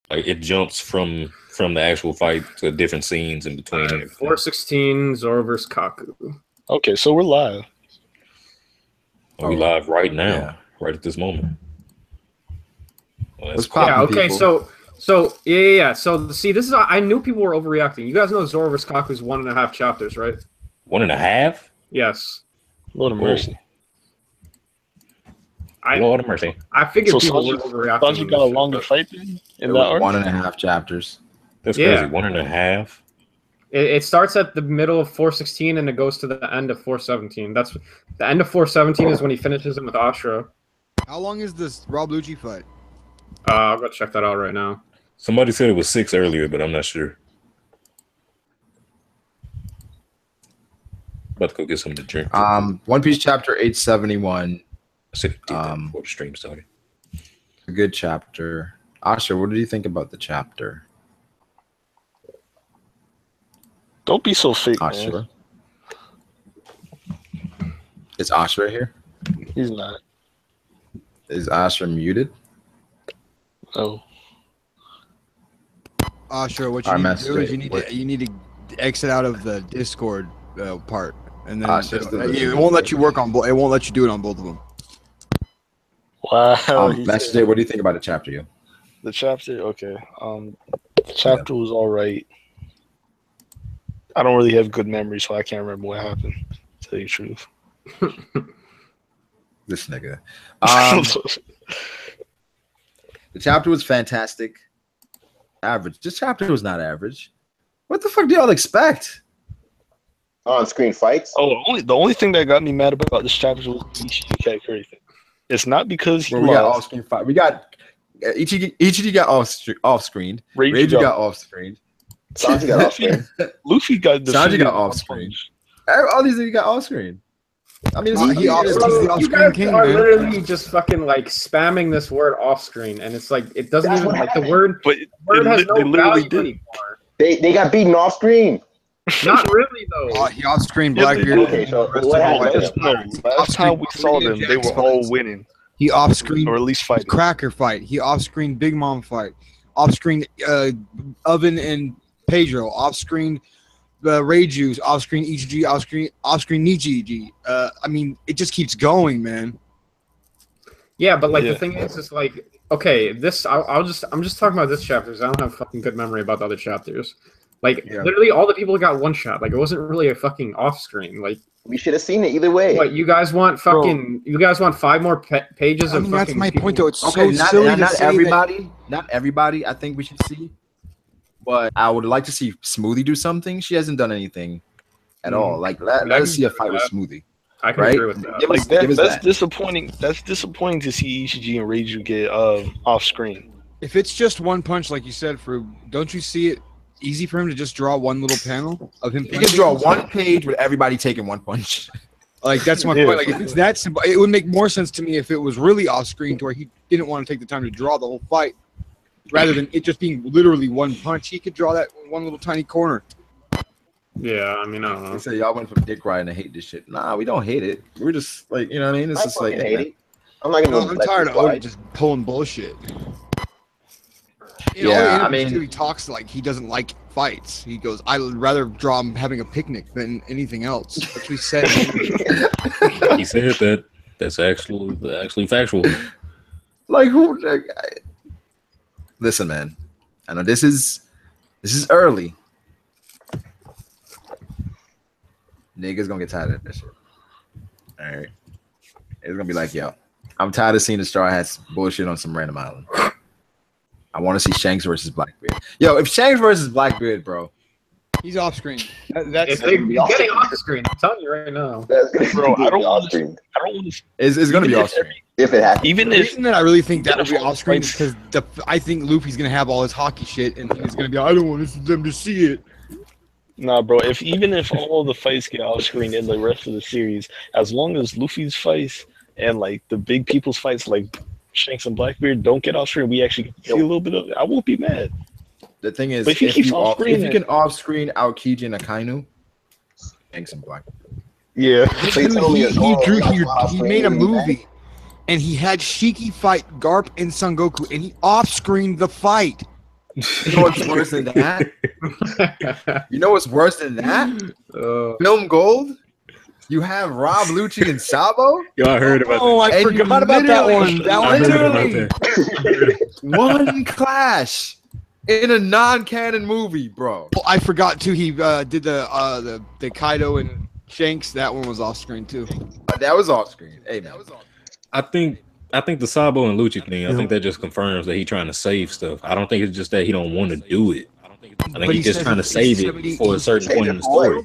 Like it jumps from the actual fight to different scenes in between. 416 Zoro vs. Kaku. Okay, so we're live. Are we live right now, right at this moment? Well, yeah. Okay. People. So yeah. So see, this is I knew people were overreacting. You guys know Zoro vs. Kaku is 1.5 chapters, right? 1.5? Yes. Lord of mercy. Lord of mercy. I figured people were overreacting. Sanji got a longer fight in that arc? 1.5 chapters. That's crazy. 1.5. It starts at the middle of 416 and it goes to the end of 417. That's the end of 417 is when he finishes him with Ashura. How long is this Rob Lucci fight? I'll go check that out right now. Somebody said it was 6 earlier, but I'm not sure. About to go get something to drink. One Piece chapter 871. I said before the stream started. A good chapter. Asha, what did you think about the chapter? Don't be so fake, Ashura. Man. Is Ashura here? He's not. Is Ashura muted? Oh. Ashura, what you need to do is you need to exit out of the Discord part, and then it won't let you work on both. It won't let you do it on both of them. Wow. Master J, what do you think about the chapter? You? The chapter, okay. The chapter was all right. I don't really have good memory, so I can't remember what happened. To tell you the truth. This nigga. The chapter was fantastic. Average. This chapter was not average. What the fuck do y'all expect? On-screen fights? Oh, the only thing that got me mad about this chapter was Ichiji everything. It's not because he we got off-screen fight. We got Ichiji got off-screen. Rage got off-screen. Sanji got off-screen. Luffy got Sanji got off-screen. All these niggas got off-screen. I mean, you guys are literally just fucking like spamming this word off-screen, and it's like it doesn't even like the word. But word has no value anymore. They got beaten off-screen. Not really though. He off-screened Blackbeard. Okay, so what happened? Last time we saw them, they were all winning. He off-screened, or at least fighting. Cracker fight. He off-screened Big Mom fight. Off-screened Oven and Pedro. Off-screened Reiju. Off-screen Ichiji. Off-screen Nichiji. I mean, it just keeps going, man. Yeah, but like the thing is like, okay, this I'm just talking about this chapter because I don't have fucking good memory about the other chapters. Like literally, all the people got one shot. Like it wasn't really a fucking off-screen. Like we should have seen it either way. What you guys want? Fucking you guys want 5 more pages of? That's my point, though. It's okay, so silly. Not everybody. Not everybody. I think we should see. But I would like to see Smoothie do something. She hasn't done anything at all. Like let us see a fight with Smoothie. I can agree with that. Like that's disappointing. That's disappointing to see Ichiji and Reiju get off screen. If it's just one punch, like you said, don't you see it easy for him to just draw one little panel of him? He can draw one page with everybody taking one punch. Like that's my point. Like if it's that simple, it would make more sense to me if it was really off screen to where he didn't want to take the time to draw the whole fight, rather than it just being literally one punch. He could draw that one little tiny corner. Yeah, I mean, I don't know. They say y'all went from dick riding to hate this shit. Nah, we don't hate it. We're just like, you know what I mean? It's just like, hate it. I'm not gonna. I'm tired of Odin just pulling bullshit. I mean, he talks like he doesn't like fights. He goes, "I would rather draw him having a picnic than anything else." That's what he said. He said that. That's actually factual. Like who? Listen, man. I know this is early. Niggas gonna get tired of that shit. All right, it's gonna be like, yo, I'm tired of seeing the Straw Hats bullshit on some random island. I want to see Shanks versus Blackbeard. Yo, if Shanks versus Blackbeard, bro, he's off screen. That's getting off screen. I'm telling you right now, bro. I don't want to. It's gonna be off screen if it happens. Even the reason that I really think that would be off screen is because I think Luffy's gonna have all his hockey shit, and he's gonna be. I don't want them to see it. Nah, bro. Even if all the fights get off screen in the rest of the series, as long as Luffy's fights and like the big people's fights, like Shanks and Blackbeard, don't get off screen, we actually see a little bit of it. I won't be mad. The thing is, if you can off screen Aokiji and Akainu, Shanks and Blackbeard. Yeah, he made a movie, and he had Shiki fight Garp and Son Goku, and he off screened the fight. You know what's worse than that? You know what's worse than that? Film Gold. You have Rob Lucci and Sabo. Yo, I heard about Oh, I forgot about that one. That I one heard about literally. One clash in a non-canon movie, bro. Oh, I forgot too. He did the Kaido and Shanks. That one was off screen too. That was off screen. Hey man. I think the Sabo and Lucci thing, I think that just confirms that he's trying to save stuff. I don't think it's just that he don't want to do it. I think he's just trying to save it for a certain point in the story.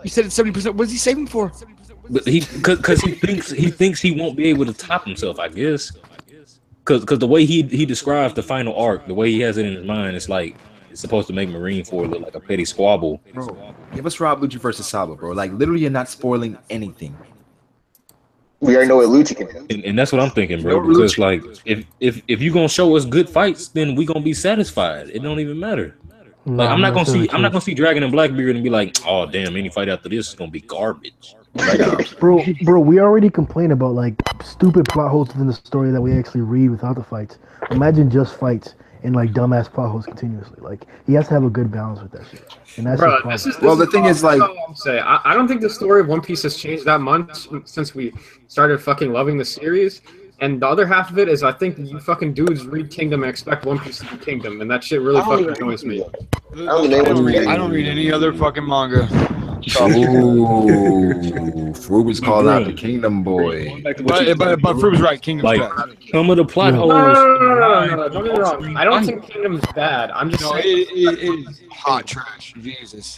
You said it's 70%. What is he saving for? But because he thinks he won't be able to top himself, I guess. Because the way he describes the final arc, the way he has it in his mind, it's like it's supposed to make Marineford look like a petty squabble. Bro, give us Rob Lucci versus Sabo, bro. Like literally, you're not spoiling anything. We already know what Lucci can do. And that's what I'm thinking, bro. Because like if you're gonna show us good fights, then we gonna be satisfied. It don't even matter. Like I'm not gonna see Dragon and Blackbeard and be like, oh damn, any fight after this is gonna be garbage. Bro, we already complain about like stupid plot holes within the story that we actually read without the fights. Imagine just fights and like dumbass plot holes continuously. Like he has to have a good balance with that shit. And that's the thing is like I don't think the story of One Piece has changed that much since we started fucking loving the series. And the other half of it is I think you fucking dudes read Kingdom and expect One Piece to be Kingdom, and that shit really fucking annoys me. I don't read any other fucking manga. Ooh, Frug was called out the Kingdom boy. But Frug was right. Kingdom's like bad. some of the plot holes. No, don't get me wrong. I don't think Kingdom's bad. I'm just saying it is hot trash. Jesus.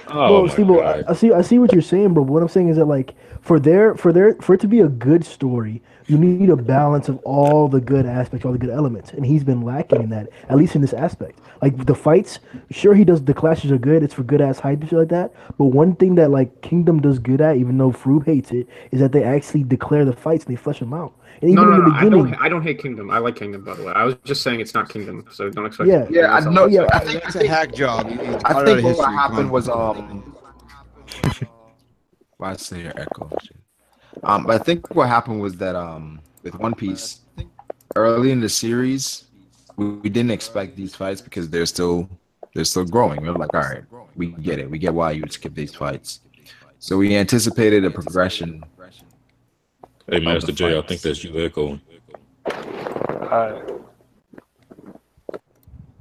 Oh, Steve, I see what you're saying, bro. But what I'm saying is that like for it to be a good story, you need a balance of all the good aspects, all the good elements, and he's been lacking in that, at least in this aspect. Like the fights, sure he does. The clashes are good. It's for good ass hype and shit like that. But one thing that like Kingdom does good at, even though Frube hates it, is that they actually declare the fights and they flesh them out. And even in the beginning, I don't hate Kingdom. I like Kingdom, by the way. I was just saying it's not Kingdom, so don't expect. I know. Yeah, I think it's a hack job. I think what happened was why say your echo? But I think what happened was that with One Piece, early in the series, we didn't expect these fights because they're still growing. We were like, all right, we get it. We get why you would skip these fights. So we anticipated a progression. Hey, Master J, I think that's you echoing.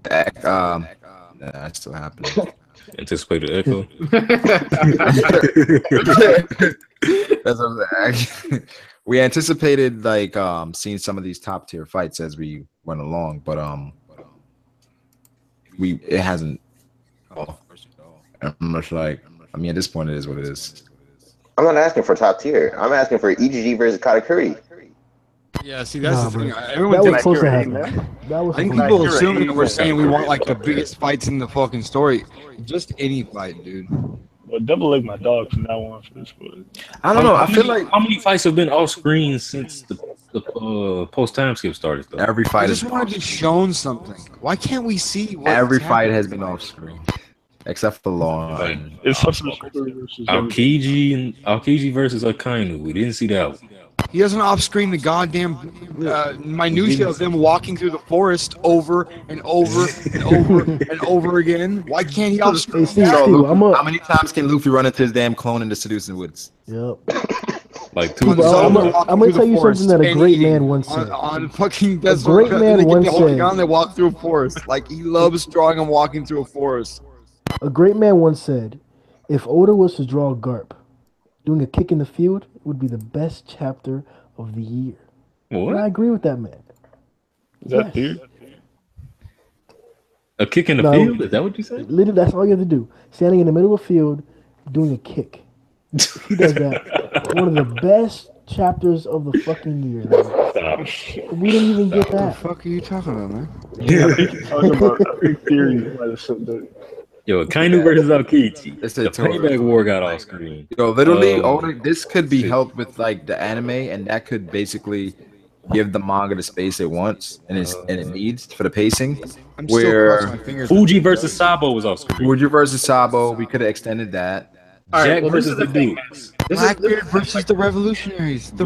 That still happening. Anticipated echo. That's what I'm saying. We anticipated like seeing some of these top tier fights as we went along, but it hasn't. I'm just like, I mean, at this point, it is what it is. I'm not asking for top tier. I'm asking for EGG versus Katakuri. Yeah, see, that's the thing. that Everyone was thinks supposed to happen. I think people assume that we're saying we want like the biggest fights in the fucking story. Just any fight, dude. Well, double leg my dog from now on for this one. I don't know. I feel like how many fights have been off screen since the post time skip started? Though? Every fight. I just want to be shown something. Why can't we see? Every fight has been off screen, except for Law. It's Aokiji versus Akainu. We didn't see that one. He doesn't off screen the goddamn minutia of them walking through the forest over and over and over and over again. Why can't he off screen? How many times can Luffy run into his damn clone in the Seducing Woods? Yep. Like two. I'm gonna tell you something that a great man once said. On fucking a great man once said. They walk through a forest. Like he loves drawing and walking through a forest. A great man once said, "If Oda was to draw Garp doing a kick in the field, it would be the best chapter of the year." What? And I agree with that man. Is that weird? A kick in the field? Is that what you said? Literally, that's all you have to do. Standing in the middle of a field, doing a kick. He does that. One of the best chapters of the fucking year. We didn't even get that. What the fuck are you talking about, man? Yeah, talking about theory. Yo, Akainu versus Aokiji. The payback war got off screen. Yo, literally, this could be helped with like the anime, and that could basically give the manga the space it wants and it needs for the pacing. Where Fuji versus Sabo was off screen. Fuji versus Sabo, we could have extended that. Jack versus the Dudes. Blackbeard versus the Revolutionaries. I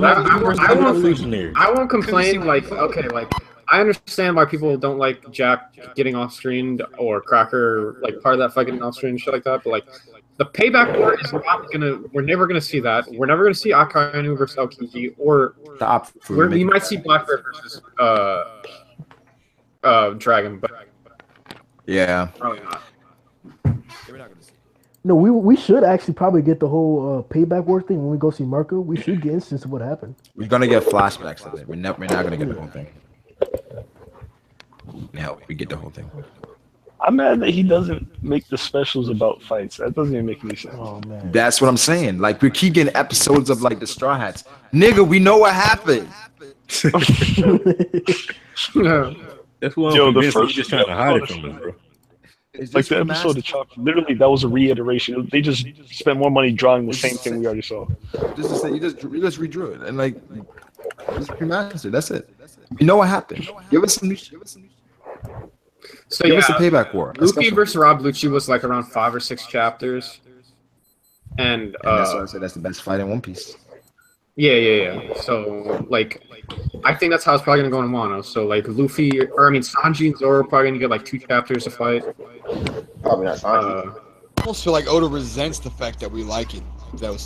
won't complain. Like, okay, like I understand why people don't like Jack getting off screen or Cracker like part of that fight getting off screen and shit like that. But like the payback war is not gonna. We're never gonna see that. We're never gonna see Akainu versus Aokiji, or we might see Blackbeard versus Dragon, but yeah, probably not. No, we should actually probably get the whole payback war thing when we go see Marco. We should get instance of what happened. We're gonna get flashbacks of it. We're not gonna get the whole thing. Now we get the whole thing. I'm mad that he doesn't make the specials about fights. That doesn't even make any sense. Oh man, That's what I'm saying. Like we keep getting episodes of like the Straw Hats. Nigga, we know what happened. That's what I'm convinced he's just trying to hide it from us, bro. Like the episode of Chop, literally that was a reiteration. They just spent more money drawing the same thing we already saw. Just to say, you just redrew it and like just remastered. That's it. We know what happened. Give us some new shit. So Give yeah, us the payback war. Luffy versus Rob Lucci was like around 5 or 6 chapters, and that's why I said that's the best fight in One Piece. Yeah. So like, I think that's how it's probably gonna go in Wano. So like Luffy, or I mean Sanji and Zoro are probably gonna get like 2 chapters to fight. Probably not Sanji. I almost feel like Oda resents the fact that we like it. That was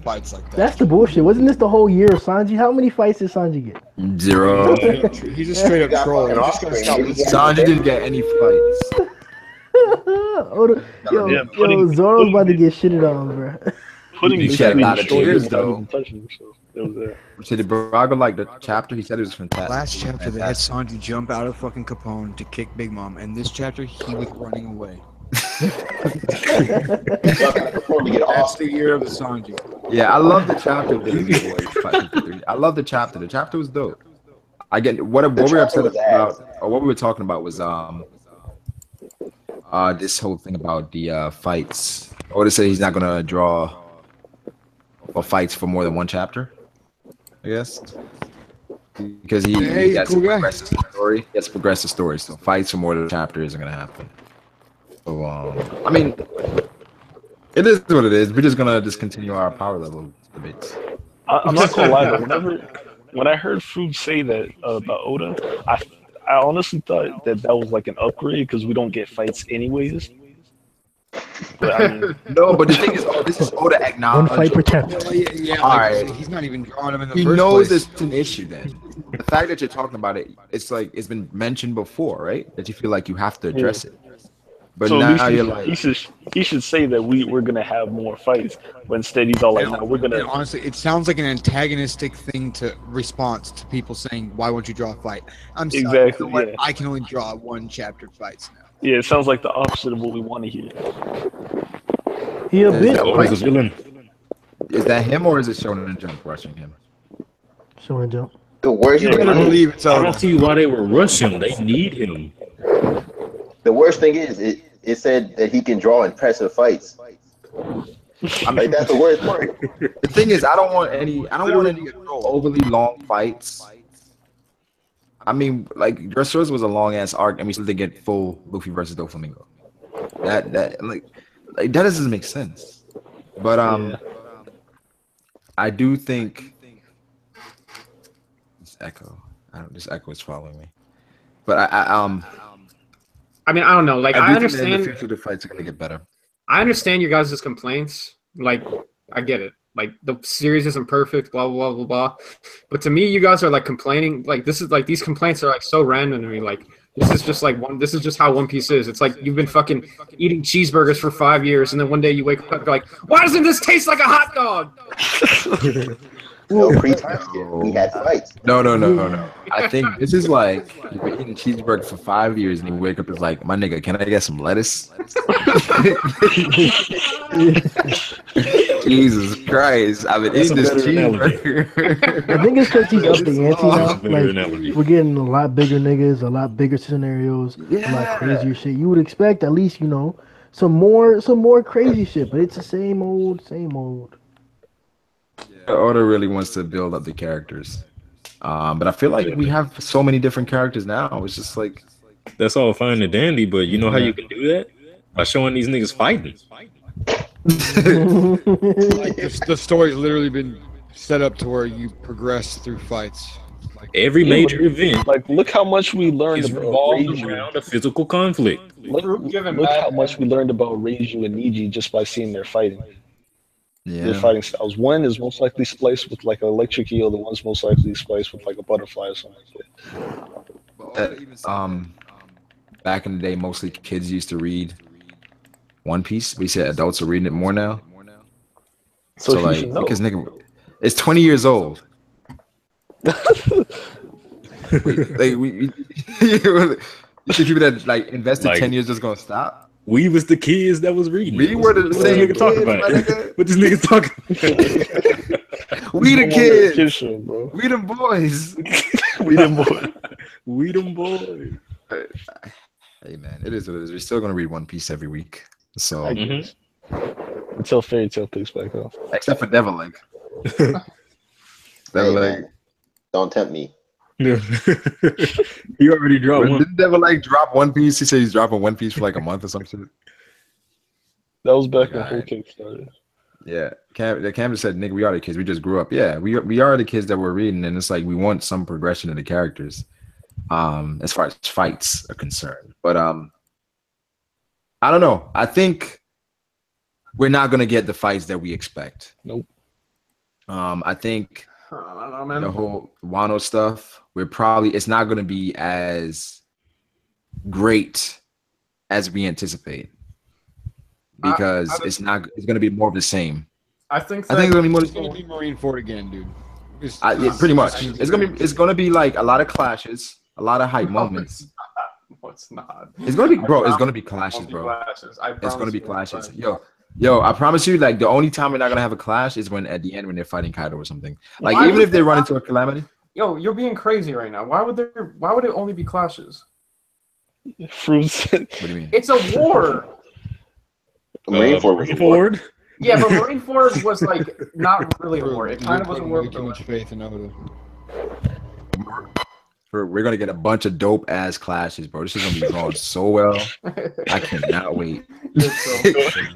fights like that. that's the bullshit. Wasn't this the whole year of Sanji? How many fights did Sanji get? 0. He's a straight up troll. He's just gonna stop listening. Sanji didn't get any fights. Oda, yo, Zoro's about to get shitted on, bro. Putting He shed a lot of tears, though. though. So did Brago like the chapter? He said it was fantastic. Last chapter, they had Sanji jump out of fucking Capone to kick Big Mom, and this chapter, he was running away. To get That's off. the year of the Sanji. Yeah, I love the chapter. I love the chapter. The chapter was dope. I get what we were upset about, or what we were talking about was this whole thing about the fights. Oda said he's not gonna draw or fights for more than 1 chapter. I guess because he has to progress the story. He has to progress the story. So fights for more than a chapter isn't gonna happen. So I mean, it is what it is. We're just gonna discontinue our power level debates. I'm not gonna lie though. When I heard Fruit say that about Oda, I honestly thought that was like an upgrade because we don't get fights anyways. But I mean, no, but the thing is, this is Oda acknowledged. 1 fight per chapter. Yeah, all right. He's not even drawing him in the He first knows place. it's an issue. Then the fact that you're talking about it, it's like it's been mentioned before, right? That you feel like you have to address it. But so now you're he like, he should say that we're gonna have more fights, but instead he's all like, no, we're gonna. And honestly, it sounds like an antagonistic thing to response to people saying, "Why won't you draw a fight?" I'm sorry, Exactly, you know what? yeah. I can only draw 1 chapter fights now. Yeah, it sounds like the opposite of what we want to hear. He a Is bitch. that Oda's a villain. is that him or is it Shonen Jump rushing him? Shonen Jump. The worst Yeah, thing I don't is, believe it's I Oda. don't see why they were rushing. They need him. the worst thing is it said that he can draw impressive fights. I'm like, that's the worst part. The thing is, I don't want any overly long fights. I mean, like Dressrosa was a long ass arc, and we still didn't get full Luffy versus Doflamingo. That that doesn't make sense. But I do think this echo. This echo is following me. But I mean, I don't know. Like, I do think that understand. in the future the fights are gonna get better. I understand your guys' complaints. Like, I get it. Like, the series isn't perfect, blah, blah, blah, blah, blah. But to me, you guys are, like, complaining. Like, this is, like, these complaints are, like, so random to me. Like, this is just, like, this is just how One Piece is. It's like you've been fucking eating cheeseburgers for 5 years, and then one day you wake up and you're like, why doesn't this taste like a hot dog? No pre-time skip. We had fights. No. I think this is like you've been eating cheeseburger for 5 years and you wake up and like, my nigga, can I get some lettuce? Jesus Christ, I've been eating this cheeseburger. I think it's because he's up the ante now. Better analogy. Like, we're getting a lot bigger niggas, a lot bigger scenarios, a lot crazier shit. You would expect at least, some more crazy shit, but it's the same old. Oda really wants to build up the characters. But I feel like we have so many different characters now. It's just like That's all fine and dandy, but you know how you can do that? By showing these niggas fighting. Like the story's literally been set up to where you progress through fights. Every major event Like, look how much we learned is about revolved Reiju. around a physical conflict. Look how much we learned about Reiju and Niji just by seeing their fighting. Their fighting styles. One is most likely spliced with like an electric eel. The one's most likely spliced with like a butterfly or something like that. Back in the day, mostly kids used to read One Piece. We said adults are reading it more now. So like, because nigga, it's 20 years old. You think people that like invested 10 years just gonna stop? We was the kids that was reading. We were the same kids, talking about. What this nigga talking about? We the kids. Show, bro. We them boys. We them boys. We them boys. Hey man, it is what it is. We're still gonna read One Piece every week. So until Fairy Tail picks back up. Except for Devil Leg. Devil Leg. Don't tempt me. You already dropped one. Didn't Devil Leg drop One Piece? He said he's dropping One Piece for like a month or something. That was back when whole kick started. Yeah, Cam just said, "Nigga, we are the kids. We just grew up." Yeah, we are the kids that we're reading, and it's like we want some progression in the characters, as far as fights are concerned. But I don't know. I think we're not gonna get the fights that we expect. Nope. I think I don't know, man. the whole Wano stuff, it's not gonna be as great as we anticipate. Because it's gonna be more of the same. I think it's gonna be more. It's gonna be Marineford again, dude. Pretty much. It's gonna be like a lot of clashes, a lot of hype moments. No, it's not. It's gonna be, bro. It's gonna be clashes, bro. It's gonna be clashes. Yo, I promise you, like the only time we're not gonna have a clash is when at the end when they're fighting Kaido or something. Like even if they run into a calamity. Yo, you're being crazy right now. Why would it only be clashes? Fruits. What do you mean? It's a war. Marineford. Yeah, but Marineford was like not really a war. It kind of was a war. Too much faith in Oda. We're gonna get a bunch of dope ass clashes, bro. This is gonna be drawn so well. I cannot wait.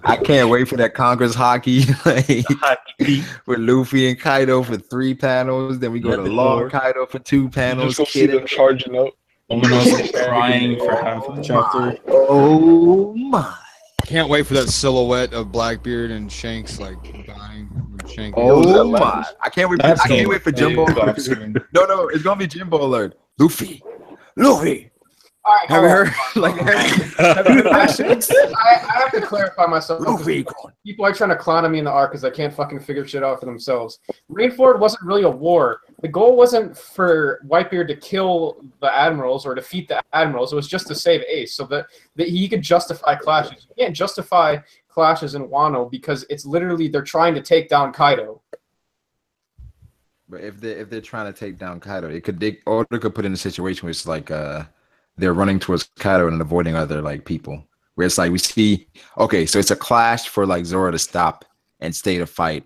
I can't wait for that Congress hockey, with Luffy and Kaido for 3 panels. Then we go to Long Kaido for 2 panels. Just see them charging up. Almost crying for half of the chapter. Oh my! Can't wait for that silhouette of Blackbeard and Shanks like dying. Shanks. Oh my! I can't wait. I can't wait for Jimbo. No, it's gonna be Jimbo alert. Luffy. All right, have you heard? Like, I have to clarify myself. Luffy. People are trying to clown on me in the arc because I can't fucking figure shit out for themselves. Marineford wasn't really a war. The goal wasn't for Whitebeard to kill the admirals or defeat the admirals. It was just to save Ace, so that he could justify clashes. You can't justify clashes in Wano because it's literally they're trying to take down Kaido. But if they're trying to take down Kaido, Oda could put in a situation where it's like they're running towards Kaido and avoiding other like people. Where it's like we see, okay, so it's a clash for like Zoro to stop and stay to fight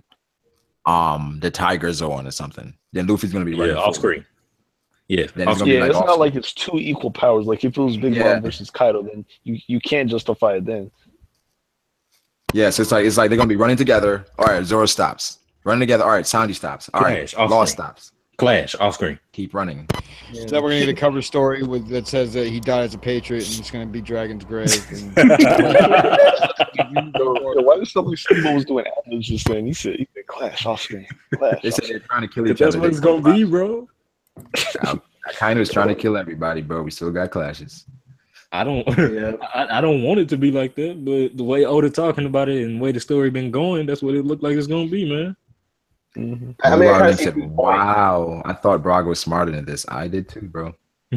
the Tiger Zone or something. Then Luffy's gonna be running off screen. Yeah, then it's not like it's 2 equal powers. Like if it was Big Mom versus Kaido, then you can't justify it then. Yeah, so it's like they're gonna be running together. All right, Zoro stops. Running together. All right, Sanji stops. All right, Law stops. Clash off screen. Keep running. Yeah. So we're gonna need a cover story that says that he died as a patriot and it's gonna be Dragon's grave. Why did somebody Steve was doing ad-libs just then? He said Clash off screen. They said they're trying to kill each other. That's what it's gonna be, bro. Kind of is trying to kill everybody, bro. We still got clashes. I don't want it to be like that, but the way Oda talking about it and the way the story been going, that's what it looked like it's gonna be, man. Mm-hmm. I mean, I said, wow, I thought Brago was smarter than this. I did too, bro. I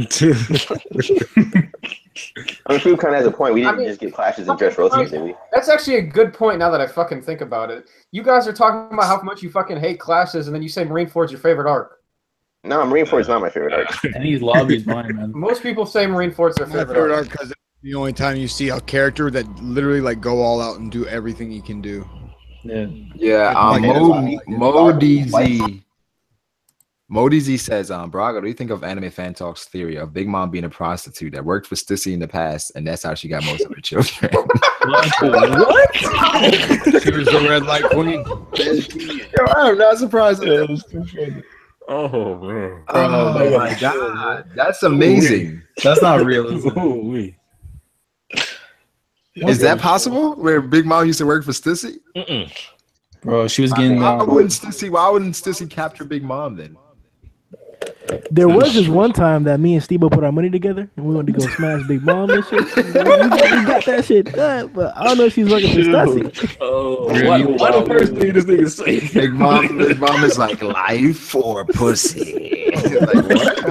mean, Fruit kind of has a point. We didn't just get clashes in Dressrosa, did we? That's actually a good point now that I fucking think about it. You guys are talking about how much you fucking hate clashes, and then you say Marineford's your favorite arc. No, Marineford's not my favorite arc. And he's lobbied mine, man. Most people say Marineford's their favorite arc because it's the only time you see a character that literally like go all out and do everything he can do. Yeah. Mo DZ says, Brago, what do you think of Anime Fan Talk's theory of Big Mom being a prostitute that worked for Stussy in the past, and that's how she got most of her children? What? She was the red light queen. Yo, I'm not surprised. Oh man. Oh my god, that's amazing. That's not real, is it? Ooh-wee. Is that possible? Where Big Mom used to work for Stissy? Mm-mm. Bro, she was getting Why wouldn't Stissy capture Big Mom then? There was this one time that me and Steve put our money together and we wanted to go smash Big Mom and shit. We got that shit done, but I don't know if she's working for Stussy. Oh, Really? why the first thing this nigga say? Big Mom is like life or pussy. Like, what?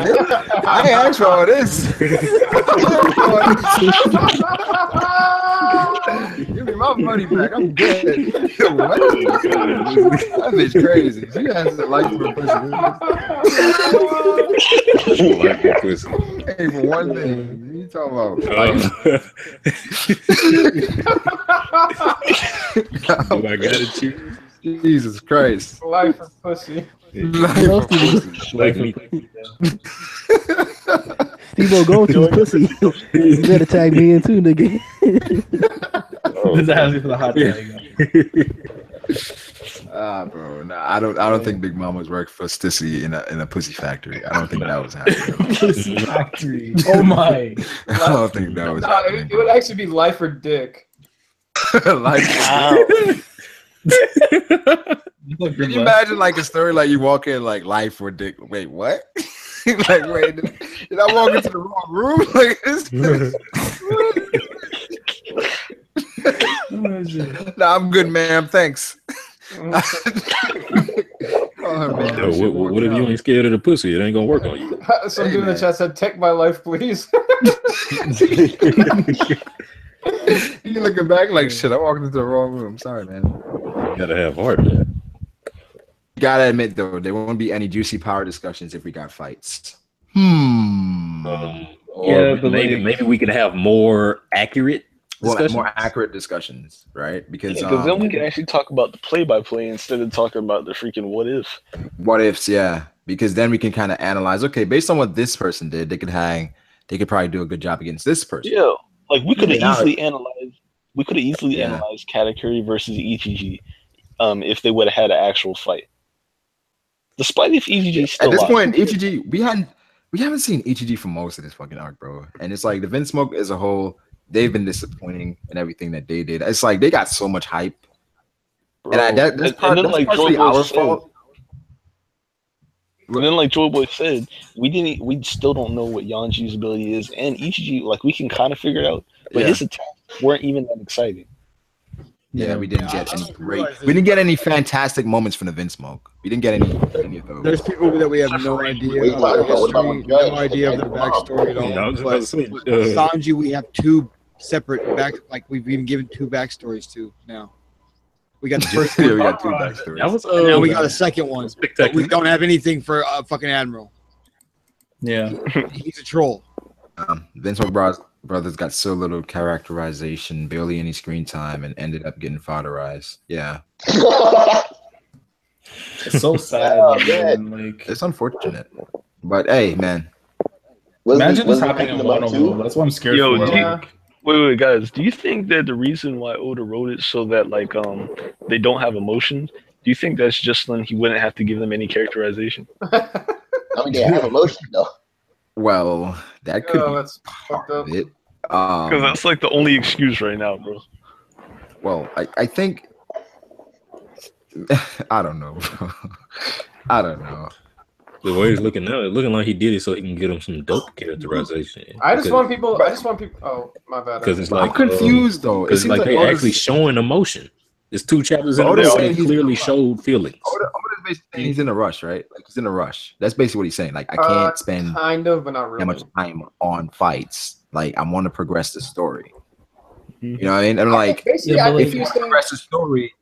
I ain't asked for all this. Give me my money back. I'm good. What? That bitch crazy. She has a life for pussy. Hey, for one thing, what you talking about? Do I gotta choose? Jesus Christ. Life of pussy. Life for pussy. Like me. Steve-O going to his pussy. You better tag me in too, nigga. This is asking for the hot tag. Bro, no, I don't think Big Mom was working for Stissy in a pussy factory. I don't think that was happening. Pussy factory. Oh my. I don't think that was happening. It would actually be life or dick. Like, can you imagine like a story like you walk in like life or dick? Wait, what? Like, wait, did I walk into the wrong room? Like this? Nah, I'm good, ma'am. Thanks. Oh, man. Yo, what if you ain't scared of the pussy? It ain't gonna work on you. Some dude in the chat said, "Take my life, please." You looking back like shit. I walked into the wrong room. Sorry, man. You gotta have heart, man. Gotta admit though, there won't be any juicy power discussions if we got fights. Or but maybe we could have more accurate discussions. More accurate discussions, right? Because then we can actually talk about the play-by-play instead of talking about the freaking what if. What ifs, yeah. Because then we can kind of analyze. Okay, based on what this person did, they could probably do a good job against this person. Yeah, like we could have easily analyzed. We could have easily analyzed Katakuri versus Ichiji, if they would have had an actual fight. Despite if Ichiji's still at this alive. point, Ichiji, we haven't seen Ichiji for most of this fucking arc, bro. And it's like the Vinsmoke as a whole, they've been disappointing in everything that they did. It's like they got so much hype, Bro. and that's partially our fault. And then, like Joy Boy said, we still don't know what Yanji's ability is, and Ichiji, like we can kind of figure it out, but his attacks weren't even that exciting. Yeah, we didn't get any we didn't get any fantastic moments from the Vinsmoke. We didn't get any of those. There's people that we have no idea of their history, no idea of their backstory at all. I was But about to say, Sanji, we have two separate we've been given two backstories to now. We got the first one, we got two backstories. that was and now we got a second one. But spectacular. we don't have anything for fucking Admiral. Yeah. He's a troll. Vinsmoke brothers got so little characterization, barely any screen time, and ended up getting fodderized. Yeah, It's so sad. Man. Like, it's unfortunate, but hey, man. imagine this happening in Wano. That's what I'm scared Yo, for. wait, guys. Do you think that the reason why Oda wrote it so that like they don't have emotions? Do you think that's just then he wouldn't have to give them any characterization? I mean, they have emotion though. Well, that could be that's fucked up. part of it. Because that's like the only excuse right now, bro. Well, I think I don't know, bro. I don't know. The way he's looking now, it's looking like he did it so he can get him some dope characterization. I just want people. Oh, my bad. Because it's like I'm confused though. It Because seems like they Oda's- actually showing emotion. There's 2 chapters in a Oda's row. saying They he's- clearly showed feelings. Oda's basically saying he's in a rush, right? Like he's in a rush. That's basically what he's saying. Like I can't spend Kind of, but not really. that much time on fights. Like I want to progress the story. You know what I mean? And like Basically, I think if he you was saying. progress the story,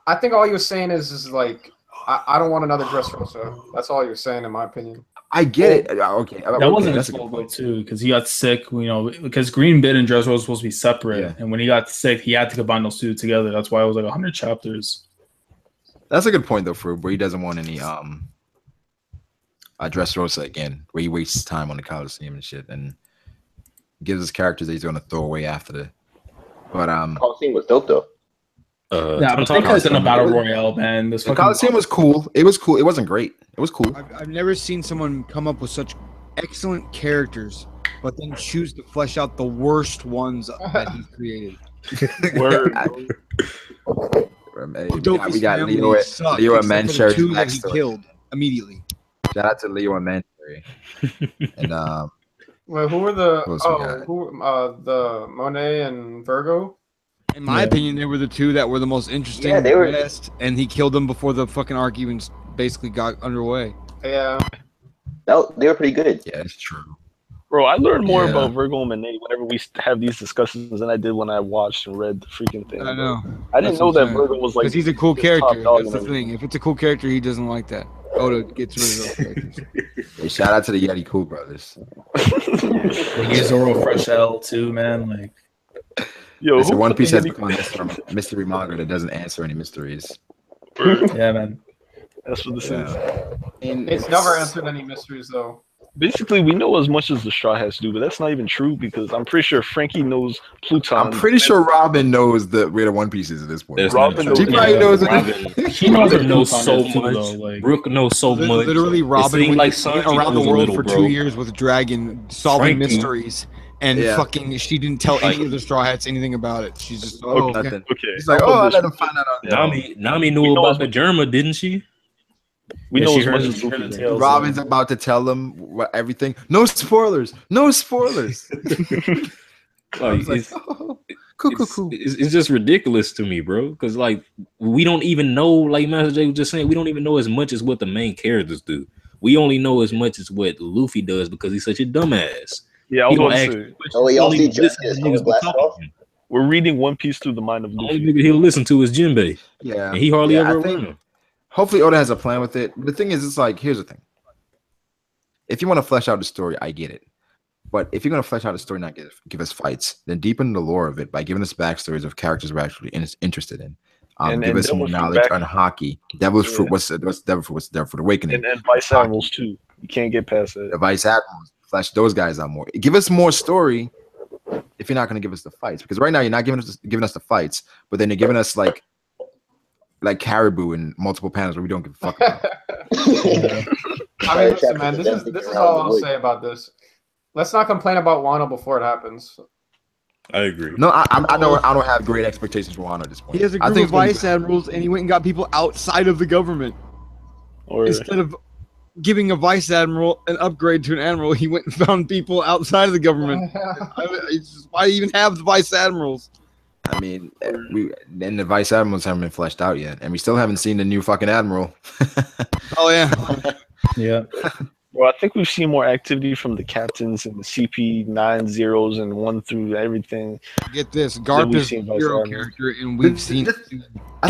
I think all he was saying is like, I don't want another Dressrosa. That's all he was saying, in my opinion. I get it. Okay, That wasn't that's his a good fault though point. too, because he got sick. You know, because Green Bit and Dressrosa was supposed to be separate, Yeah. and when he got sick, he had to combine those two together. That's why it was like 100 chapters. That's a good point though, Frube, where he doesn't want any Dressrosa again, where he wastes time on the Coliseum and shit, and gives us characters that he's gonna throw away after the. But Coliseum was dope though. Yeah, but they could have done a battle royale, man. The Coliseum was cool. It was cool. It wasn't great. It was cool. I've never seen someone come up with such excellent characters, but then choose to flesh out the worst ones that he's created. Word. We got Leo and Mancher's two that he backstory. killed immediately. Shout out to Leo and Mancher's. And Wait, who were the the Monet and Virgo? In my opinion, they were the two that were the most interesting. Yeah, they were best, and he killed them before the fucking arc even basically got underway. Yeah. They were pretty good. Yeah, it's true. Bro, I learned more about Virgo and Monet whenever we have these discussions than I did when I watched and read the freaking thing. I know. I didn't know that Virgo was like. Because he's a cool character. That's the thing. If it's a cool character, he doesn't like that. Oda gets rid of those characters. Hey, shout out to the Yeti Cool brothers. Like Zoro Fresh L too, man. Like, yo, so One Piece has become a mystery manga that doesn't answer any mysteries. Yeah, man. That's what this is. And it's never answered any mysteries though. Basically, we know as much as the Straw Hats do, but that's not even true because I'm pretty sure Frankie knows Pluton. I'm pretty sure Robin knows where the One Piece is at this point. Robin knows. He probably knows. He knows so much. Like, Brooke knows so much. Literally, Robin went like around the world for 2 years with Dragon, solving Frankie. mysteries, and fucking, she didn't tell any of the Straw Hats anything about it. She's just nothing. Okay. He's like, I let him find out. Nami knew about the Germa, didn't she? We know as she much heard as the Luffy. tales. Robin's about to tell him everything. No spoilers. No spoilers. Like, it's just ridiculous to me, bro. Because like we don't even know, like Master J was just saying, we don't even know as much as what the main characters do. We only know as much as what Luffy does because he's such a dumbass. Yeah, I was going to say. Oh, y'all see Justice Justice blast off? We're reading One Piece through the mind of The only Luffy. nigga he'll listen to is Jinbei. Yeah, and he hardly ever I think, around. hopefully Oda has a plan with it. The thing is, it's like, here's the thing. If you want to flesh out the story, I get it. But if you're going to flesh out the story, not give us fights, then deepen the lore of it by giving us backstories of characters we're actually interested in. Give us more knowledge on hockey. Devil's Fruit, what's Devil's Fruit? What's Devil's Fruit Awakening? And Vice Admirals too. You can't get past that. The Vice Admirals, flesh those guys out more. Give us more story if you're not going to give us the fights. Because right now you're not giving us the fights, but then you're giving us like Caribou in multiple panels where we don't give a fuck about. I mean, listen, man, this is all I'll say about this. Let's not complain about Wano before it happens. I agree. No, I don't have great expectations for Wano at this point. He has a group of vice admirals, and he went and got people outside of the government. Instead of giving a vice admiral an upgrade to an admiral, he went and found people outside of the government. Why even have the vice admirals? I mean, the vice admirals haven't been fleshed out yet, and we still haven't seen the new fucking admiral. Oh yeah, yeah. Well, I think we've seen more activity from the captains and the CP9 zeros and 1 through everything. Get this, Garp is a hero character, and we've seen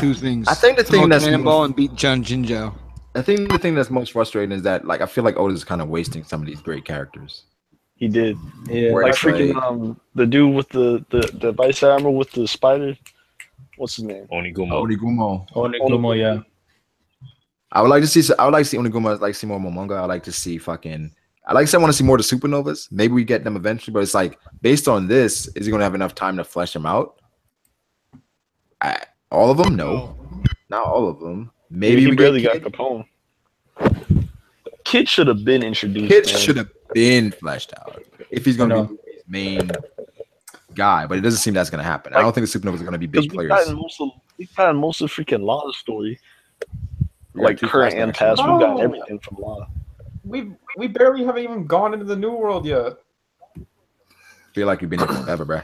two things. I think the thing that's Cannonball and beat Jinzhou. I think the thing that's most frustrating is that, like, I feel like Oda's kind of wasting some of these great characters. He did, yeah. Like freaking the dude with the vice admiral with the spider. What's his name? Onigumo, yeah. I would like to see Oniguma. I'd like to see more manga. I like to see I want to see more of the supernovas. Maybe we get them eventually, but it's like, based on this, is he going to have enough time to flesh them out? All of them? No, not all of them. Maybe he we barely got got Capone. Kid should have been introduced. Kid should have been fleshed out if he's going to be his main guy, but it doesn't seem that's going to happen. I don't think the supernovas are going to be big players. We've gotten most of freaking Law's story. Like current and past, we've got everything from Law. We barely haven't even gone into the New World yet. Feel like you've been here forever, bro.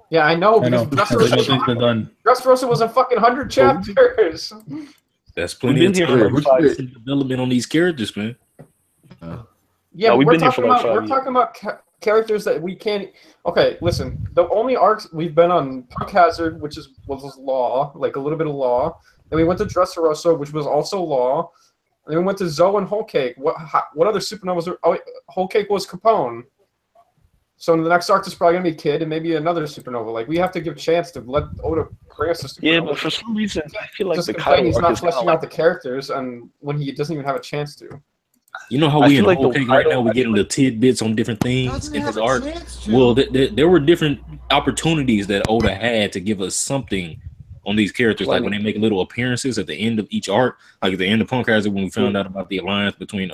Yeah, I know. Dressrosa was a fucking 100 chapters. That's plenty of time development on these characters, man. Yeah, we're talking about characters that we can't. Okay, listen. The only arcs we've been on, Punk Hazard, which was Law, like a little bit of Law. Then we went to Dressrosa, which was also Law. And then we went to Zoe and Whole Cake. What other supernovas are? Oh, Whole Cake was Capone. So in the next arc is probably gonna be Kid and maybe another supernova. Like we have to give a chance to let Oda bring us a supernova. Yeah, but for some reason I feel like the he's not fleshing out the characters, and when he doesn't even have a chance to. You know how we in Whole Cake right now, we're getting the tidbits on different things in his art. Well, there were different opportunities that Oda had to give us something on these characters, like when they make little appearances at the end of each arc, like at the end of Punk Hazard when we found out about the alliance between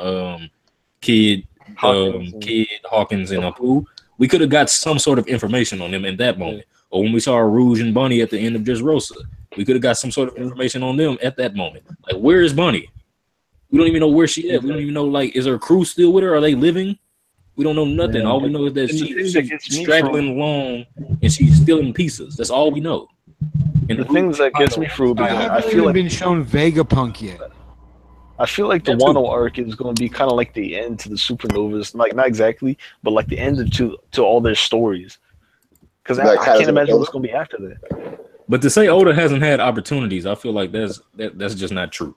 Kid Hawkins and Apu, we could have got some sort of information on them in that moment. Or when we saw Rouge and Bunny at the end of Just Rosa, we could have got some sort of information on them at that moment. Like, where is Bunny? We don't even know where she is. We don't even know, like, is her crew still with her? Are they living? We don't know nothing. All we know is that she's straggling along and she's still in pieces. That's all we know. And the things that gets me through, I feel like been shown Vegapunk yet. I feel like the Wano arc is going to be kind of like the end to the Supernovas, like not exactly, but like the end to all their stories. Because I can't imagine what's going to be after that. But to say Oda hasn't had opportunities, I feel like that's just not true.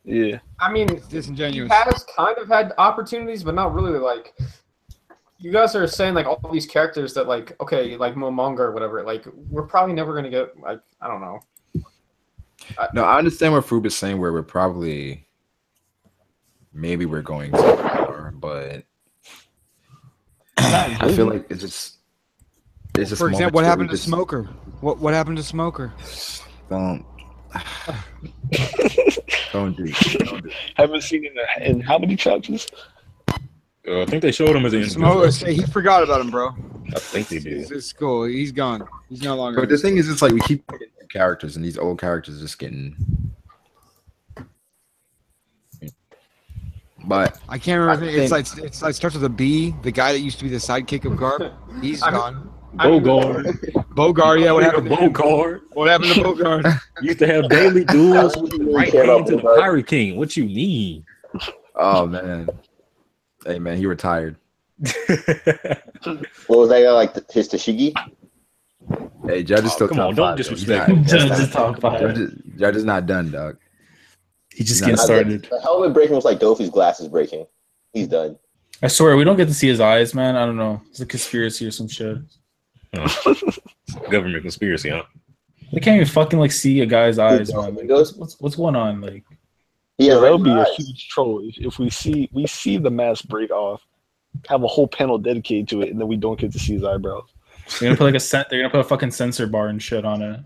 Yeah, I mean, disingenuous. He has kind of had opportunities, but not really. Like, you guys are saying like all these characters that like, okay, like Momonga or whatever. Like, we're probably never gonna get, like, I don't know. No, I understand what Froob is saying. Where we're probably, maybe we're going too far, but I feel like it's just. For example, what happened to Smoker? What happened to Smoker? Don't do it. Haven't seen it in how many chapters? I think they showed him as an Smoker. He forgot about him, bro. I think they did. It's cool. He's gone. He's no longer. But the thing is, it's like we keep putting new characters, and these old characters just getting. But I can't remember. It's like starts with a B. The guy that used to be the sidekick of Garp, he's gone. Bogard, yeah. What happened to Bogard? What happened to Bogard? Used to have daily duels with the right hand to the Pirate King. What you need? Oh man, hey man, he retired. What was that guy like? His Tashigi? Hey, Judge is still come top on, don't five, disrespect him. Judge is top 5. Judge is not done, dog. He just getting started. The helmet breaking was like Dofi's glasses breaking. He's done. I swear, we don't get to see his eyes, man. I don't know. It's a conspiracy or some shit. Government conspiracy, huh? They can't even fucking like see a guy's eyes, man. Like, what's going on? Like, yeah, that would be a huge troll if we see the mask break off, have a whole panel dedicated to it, and then we don't get to see his eyebrows. They're gonna put they're gonna put a fucking sensor bar and shit on it.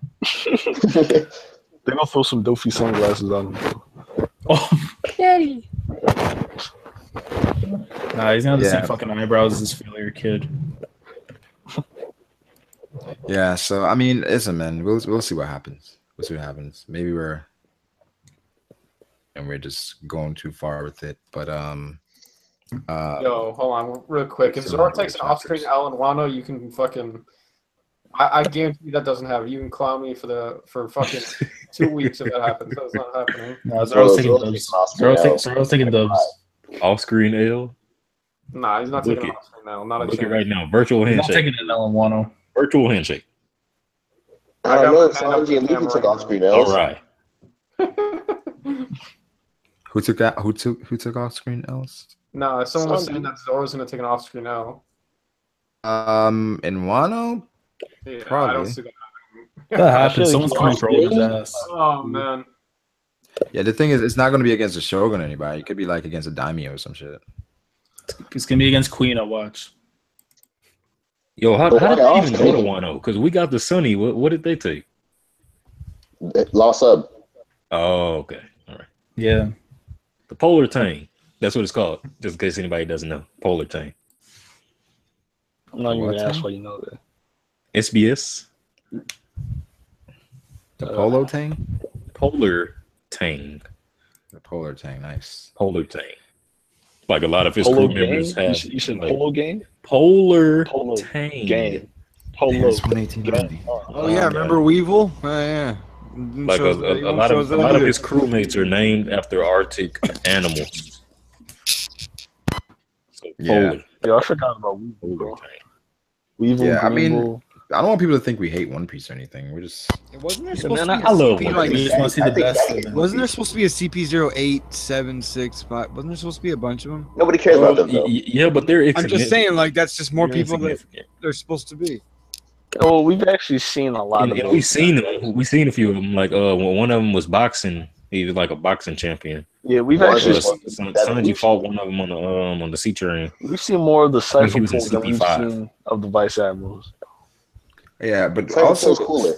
They're gonna throw some Dofi sunglasses on him. Oh, daddy. Nah, he's gonna have the same fucking eyebrows as this failure kid. Yeah, so I mean, listen, man, we'll see what happens. We'll see what happens. Maybe we're just going too far with it, but Yo, hold on, real quick. If Zoro takes an off-screen L in Wano, you can fucking. I guarantee that doesn't happen. You can clown me for fucking 2 weeks if that happens. That's not happening. No, Zoro's taking dubs. Zoro's taking dubs. Off-screen L? Nah, he's not taking an off-screen L. Not a chance. Look at right now. Virtual handshake. He's not taking an L in Wano. Virtual handshake. I don't know. Sanji and Luffy took off-screen L's. All right. Who took off-screen L's? No, someone was saying that Zoro's gonna take an off-screen L. In Wano? Yeah, probably. I don't see that happening. That happens. Someone's coming for his ass. Oh man. Yeah, the thing is, it's not going to be against a Shogun or anybody. It could be like against a daimyo or some shit. It's gonna be against Queen. I watch. Yo, how did they even go to Wano? Because we got the Sunny. What did they take? Lost sub. Oh, okay. All right. Yeah. The Polar Tang. That's what it's called. Just in case anybody doesn't know. Polar Tang. I'm not even going to ask why you know that. SBS. The Polo Tang? Polar Tang. The Polar Tang, nice. Polar Tang. Like a lot of his Polo crew members game? have. You said like, Polo game? Polo Tang. Game. Polo. Damn, it's 1890. Oh yeah, remember Weevil? Yeah. Like a lot of his crewmates are named after Arctic animals. So Yeah. Yeah, I forgot about Weevil. Bro. Weevil. Yeah, I mean, Greenville. I don't want people to think we hate One Piece or anything. We're just. Wasn't there supposed Man, to be I love CP, One Piece. We just want to see the best of them. Wasn't there supposed to be a CP0875? Wasn't there supposed to be a bunch of them? Nobody cares about them though. Yeah, but they're. I'm just saying, like that's just more They're people that insignificant. they're supposed to be. Oh, we've actually seen a lot of And those. we've seen them. We've seen a few of them. Like when one of them was boxing. He was like a boxing champion. Yeah, we've One actually of them. Sanji fought one of them on the sea train. we've seen more of the think he cypher was in than we've CP5. seen of the vice admirals. Yeah, but Cypher also. Pool's cooler.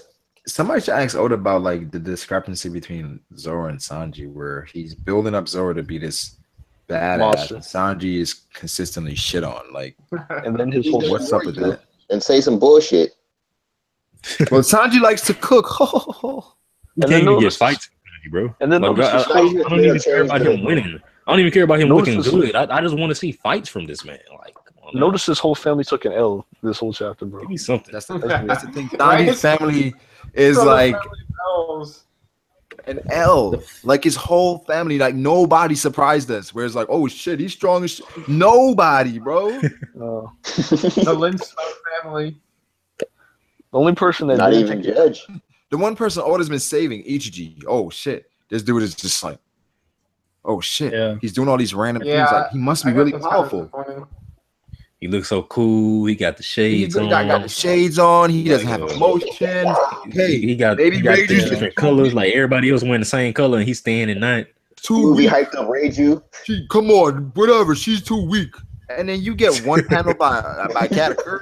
Somebody should ask Oda about like the discrepancy between Zoro and Sanji, where he's building up Zoro to be this badass, Monster. and Sanji is consistently shit on. Like, And then his whole what's up with that? And say some bullshit. Well, Sanji likes to cook. You can't even get fights, bro. And then Like, notice I don't even care about him winning. I don't even care about him looking good. I just want to see fights from this man. Like, come on, Notice his whole family took an L this whole chapter, bro. give me something. That's the thing. Sanji's family is like an L. Like his whole family, like nobody surprised us. Whereas like, oh shit, he's strong as shit. Nobody, bro. The Lynch family. The only person that Not didn't even take Judge. The one person Oda's been saving, Ichiji. Oh shit, this dude is just like, oh shit, Yeah. he's doing all these random Yeah, things. Like he must be I guess really that's kind of powerful. disappointing. He looks so cool. He got the shades on. Got the shades on. He doesn't have emotion. Hey, he got baby he got Ray three Juice different colors. Like everybody else wearing the same color, and he's staying at night. too Movie weak. hyped up Reiju. Come on, whatever. She's too weak. And then you get one panel by Katakuri.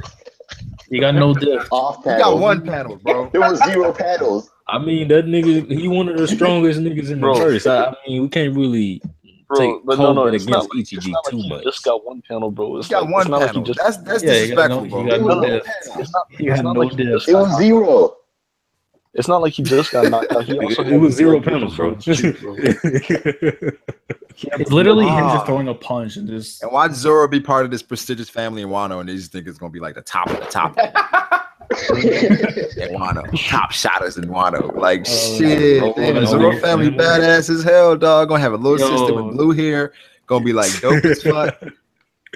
You got no diff. Off You panel. got one panel, bro. There was 0 panels. I mean, that nigga, he one of the strongest niggas in the Bro. verse. I mean, we can't really take but hold that it's against not like, it's Ichiji not like too he much. just got one panel, bro. It's You got like, one it's not like panel. he just, That's Yeah, you got no, disrespectful, you bro. got It no was diff. it's not, You it's got not no like he diff. just It got was knocked- 0. It's not like he just got knocked out. He also It was had 0 like, panels, bro. It's literally him Ah. just throwing a punch and just. And watch Zoro be part of this prestigious family in Wano, and they just think it's gonna be like the top of the top in Wano, top shotters in Wano. Like shit, bro, man, no, Zoro man. family badass as hell, dog. Gonna have a little Yo. sister with blue hair, gonna be like dope as fuck.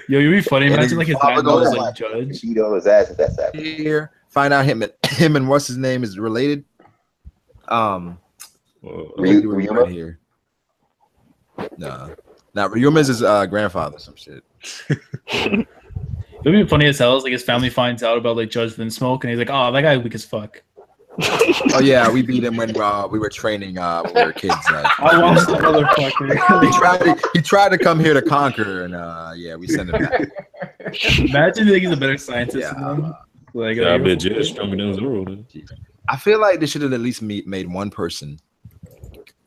Yo, you'd be funny. And Imagine then like his Papa dad knows goes like Judge. Beat on his ass if that's happening. Here, find out him and what's his name is related. Ryuma? Right here. Nah, Ryuma's his grandfather, some shit. It'd be funny as hell. Like his family finds out about like Judge Vinsmoke, and he's like, "Oh, that guy weak as fuck." Oh yeah, we beat him when we were training when we were kids. I lost the motherfucker. He tried to come here to conquer, and yeah, we sent him back. Imagine that he's a better scientist Yeah. than him. Like, I bet Judge stronger than Zoro. Then. I feel like they should have at least made one person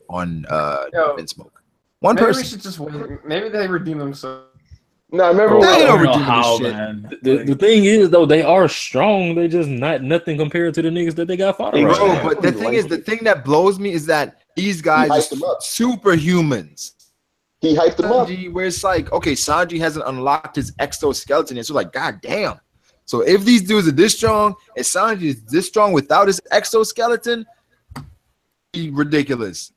on Vinsmoke. One Maybe we person. should just wait. Maybe they redeem themselves. No, I remember. They I ain't don't know overdoing how, this shit. man. The thing is though, they are strong. They just not nothing compared to the niggas that they got fought Hey, around. Bro, but the thing is, the thing that blows me is that these guys hyped are them up. superhumans. He hyped them up. Sanji, where it's like, okay, Sanji hasn't unlocked his exoskeleton yet. So like, god damn. So if these dudes are this strong and Sanji is this strong without his exoskeleton, he ridiculous.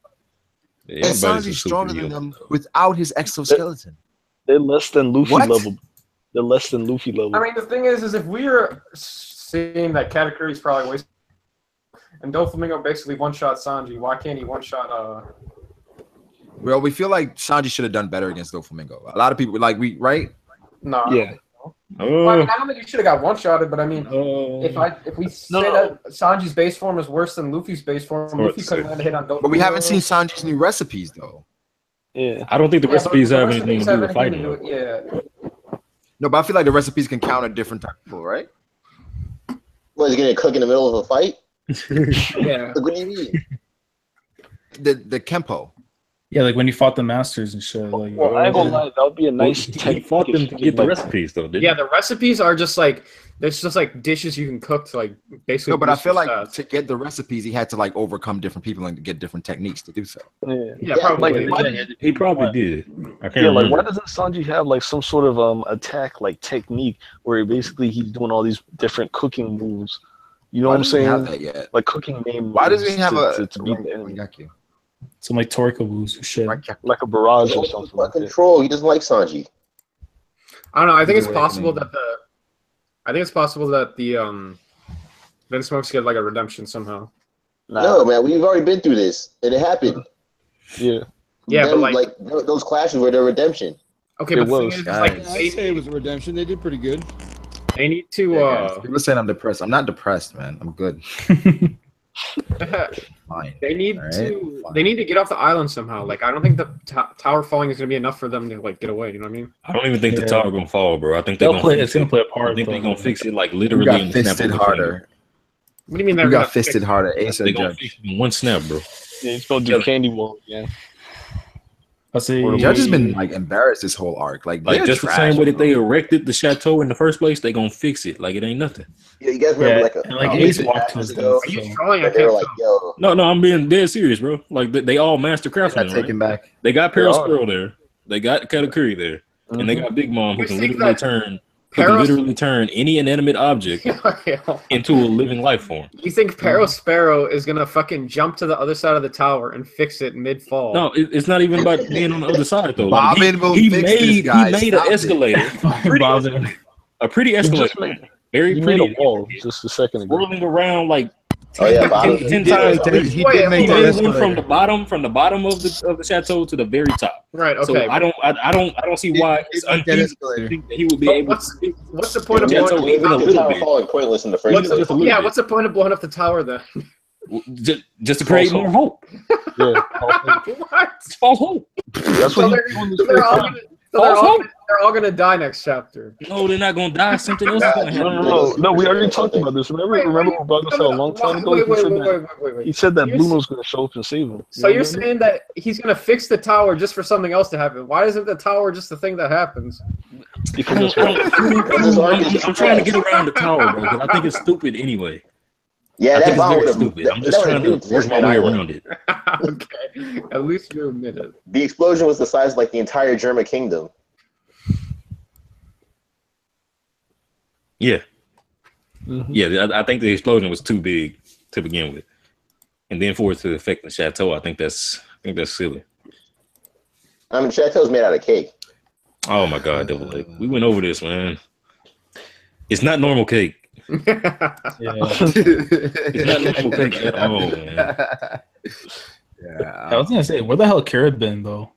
Yeah, And everybody's a Sanji's stronger than superhero. them without his exoskeleton. They're less than Luffy What? level. They're less than Luffy level. I mean, the thing is if we're seeing that Katakuri's probably wasting, and Doflamingo basically one-shot Sanji, why can't he one-shot? Well, we feel like Sanji should have done better against Doflamingo. A lot of people like right? No. Yeah. Well, I mean, I don't think he should have got one-shotted, but I mean, if we say that Sanji's base form is worse than Luffy's base form, Luffy couldn't land a hit on Doflamingo. But we haven't seen Sanji's new recipes though. Yeah. I don't think the Yeah, but recipes the have anything to recipes do with have fighting. anything to do though. with- No, but I feel like the recipes can counter different types of people, right? What, is he gonna cook in the middle of a fight? Yeah. Like, what do you mean? The Kempo. Yeah, like when you fought the masters and shit. Like, Well, I ain't gonna lie. That would be a nice. He fought them to get the recipes though. Didn't Yeah, the recipes are just like there's just like dishes you can cook to like basically. No, but I boost feel your like stats. to get the recipes, he had to like overcome different people and get different techniques to do so. Yeah. Yeah, probably. he probably did. I can't Yeah, like remember. why doesn't Sanji have like some sort of attack like technique where basically he's doing all these different cooking moves? You know Why what I'm doesn't he have saying? that yet? Like cooking name. Why doesn't he moves have to beat the enemy, some like Toriko moves or shit. like a barrage or He something wants like that. control. He doesn't like Sanji. I don't know. I think He's it's possible awakening. that the Vinsmoke's get like a redemption somehow. Nah, No, man, we've already been through this, and it happened. yeah. Yeah, Them, but like those clashes were their redemption. okay, It but the thing was, is, like guys. I'd say it was a redemption. They did pretty good. they need to People saying I'm depressed. I'm not depressed, man. I'm good. Fine. they need Alright, to fine. they need to get off the island somehow. Like I don't think the tower falling is gonna be enough for them to like get away. You know what I mean? I don't even think the Yeah. tower gonna fall, bro. I think they're They'll gonna play. fix It's gonna it. play a I part. think they're though. gonna fix it like You literally got in the snap of fisted the harder. What do you mean You they're got fisted hard at Ace They and gonna Judge. fix it in one snap, bro. Yeah, he's gonna do candy wall again. I see. Judge has been like embarrassed this whole arc. Like Just the same way that they erected the chateau in the first place, they gonna fix it. Like it ain't nothing. Yeah, you guys remember Ace walked to his ago? Are you trolling? I They were can't like, yo, No, I'm being dead serious, bro. Like they all master craftsmen, got right? taken back. They got Pearl Squirrel there. They got Katakuri there, and they Mhm. got Big Mom who You can think literally that turn any inanimate object into a living life form. You think Sparrow is gonna fucking jump to the other side of the tower and fix it mid-fall? No, it's not even about being on the other side though. Bobbin will he fix made this guy. he made Stop an it. escalator, a pretty escalator, very He made pretty, a wall just a second ago. whirling around like oh yeah, bottom. 10 times. He did make He that made one escalator. from the bottom of the chateau to the very top. Right. So Okay. I don't see why it's He did that unfeasible escalator. to think that he would be But able to. what's the point of Yeah, blowing so up even a the little tower? bit. Falling pointless in the first What's place. just a little Yeah. bit. What's the point of blowing up the tower then? Just to create more hope. Yeah. What? It's false hope. That's So what they're, he's doing this so they're whole all time. gonna, so they're False all, hope. they're all gonna die next chapter. No, they're not gonna die. Something else is gonna happen. No, we already talked about this. Remember when Brago said a long time ago? He said that You're Bruno's going to show up and save him. So you're saying that he's gonna fix the tower just for something else to happen? Why isn't the tower just the thing that happens? Because I'm trying to get around the tower, bro, because I think it's stupid anyway. Yeah, I that think it's bomb very would stupid. I'm just trying to work my way around it. Okay, at least you admit it. The explosion was the size of like the entire German kingdom. Yeah. Yeah, I think the explosion was too big to begin with. And then for it to affect the chateau, I think that's silly. I mean, chateau's made out of cake. Oh my god, Devil Lake. We went over this, man. It's not normal cake. It's not normal cake at all, man. Yeah. I was gonna say, where the hell Kara been though?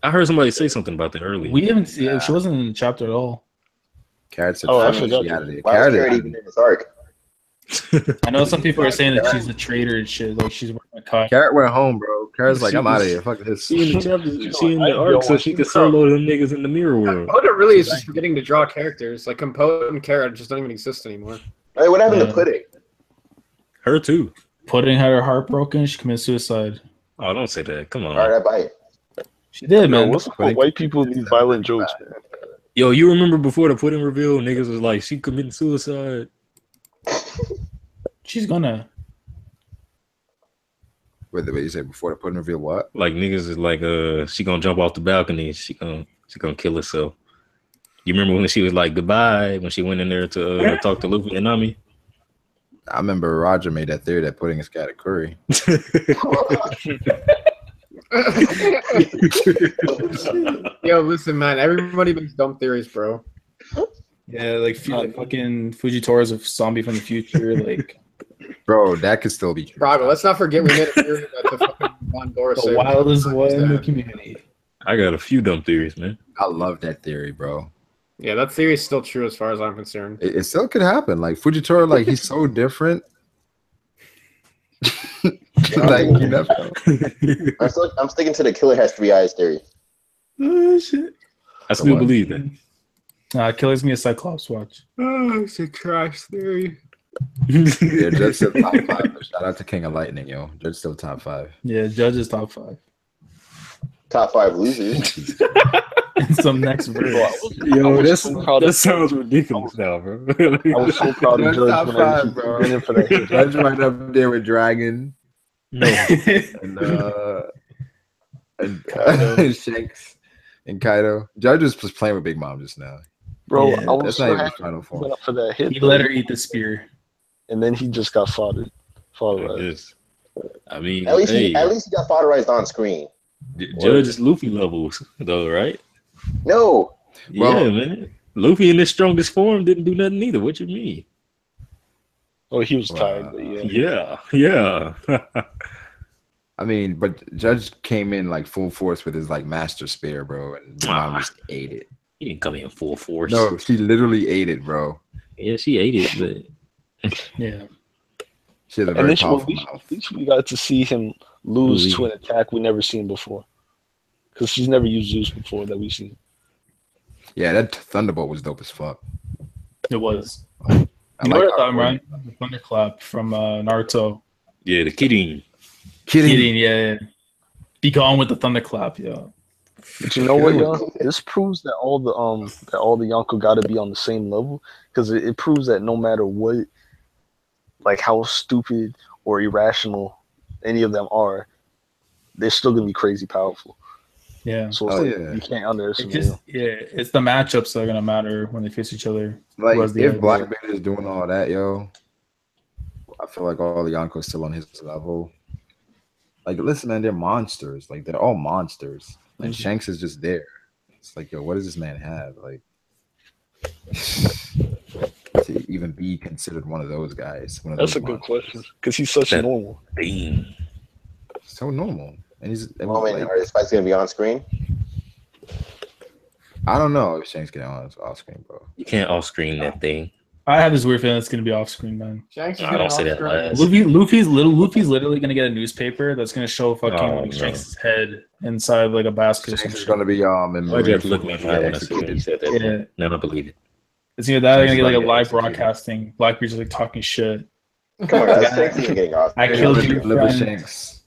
I heard somebody say something about that earlier. We haven't seen. She wasn't in the chapter at all. Carrot said, Oh, I fuck forgot. she out of there. Why was Carrot Carrot is- even in this arc? I know some people are saying that she's a traitor and shit. Like she's working a car. Carrot went home, bro. Carrot's like, I'm out of here. Fuck this. She in the chapter, she in the arc, so she could solo them niggas in the mirror world. Compote really is just forgetting to draw characters. Like Compote and Carrot just don't even exist anymore. Hey, what happened Yeah. to Pudding? Her too. Pudding had her heart broken. She committed suicide. Oh, don't say that. Come on. All right, I buy it. She did, Man, man. what's up with white people these violent jokes, man? Yo, you remember before the Pudding reveal, niggas was like, she committed suicide. She's gonna. Wait, you said before the pudding reveal what? Like niggas is like, she gonna jump off the balcony. She gonna kill herself. You remember when she was like goodbye when she went in there to talk to Luffy and Nami? I remember Roger made that theory that pudding is Katakuri. Yo, listen, man. Everybody makes dumb theories, bro. Yeah, like fucking Fujitori's a zombie from the future. Like Bro, that could still be true. Brago, let's not forget we made a theory that the fucking Von Dora the wildest one in the community. I got a few dumb theories, man. I love that theory, bro. Yeah, that theory is still true as far as I'm concerned. It still could happen. Like Fujitora, like he's so different. Like you never know. I'm sticking to the killer has 3 eyes theory. Oh shit! I still believe that. Killer's me a Cyclops watch. Oh, it's a trash theory. Yeah, Judge still top 5. Shout out to King of Lightning, yo. Judge still top 5. Yeah, Judge is top 5. Top 5 losers. In some next verse. Yo, that sounds ridiculous now, bro. I was so proud of Judge top when 5, bro. went in for that hit. Judge right up there with Dragon No. and Shanks and Kaido. Judge was just playing with Big Mom just now. Bro, Yeah, I was That's so not even happy final he form. went up for that hit. He let her eat the spear. And then he just got foddered. Yes. I mean, At least hey, he got fodderized on screen. Judge is Luffy levels, though, right? No. Yeah, man. Luffy in his strongest form didn't do nothing either. What you mean? Oh, he was tired, but yeah. Yeah. I mean, but Judge came in like full force with his like master spear, bro, and Big Mom just ate it. He didn't come in full force. No, she literally ate it, bro. Yeah, she ate it, but Yeah. She had a And very then powerful mouth. at least we got to see him lose to an attack we never seen before. Because she's never used Zeus before that we've seen. Yeah, that Thunderbolt was dope as fuck. It was. You know what I thought, Ryan? The thunderclap from Naruto. Yeah, the Kidding. Kidding, yeah. Be gone with the thunderclap, yo. But you know what, yo? This proves that all the Yonko got to be on the same level, because it proves that no matter what, like how stupid or irrational any of them are, they're still gonna be crazy powerful. Yeah. So you can't underestimate. It's the matchups that are gonna matter when they face each other. Like if Blackbeard is doing all that, yo, I feel like all the Yonko's still on his level. Like, listen, man, they're monsters. Like, they're all monsters. And Shanks is just there. It's like, yo, what does this man have? Like, to even be considered one of those guys. That's a good question, because he's such a normal. So normal. And he's. Are his fights gonna be on screen? I don't know if Shanks getting on off screen, bro. You can't off screen that thing. I have this weird feeling it's gonna be off screen, man. Shanks is I don't say that last. Luffy's literally gonna get a newspaper that's gonna show fucking Shanks' head inside like a basket. Shanks is gonna be in. Why'd you have to look me in the eye when I said that? Yeah. No, I don't believe it. It's either that or gonna get like a live broadcasting. Blackbeard's just like talking shit. Come on, guys. Shanks isn't getting off. I killed you, Shanks.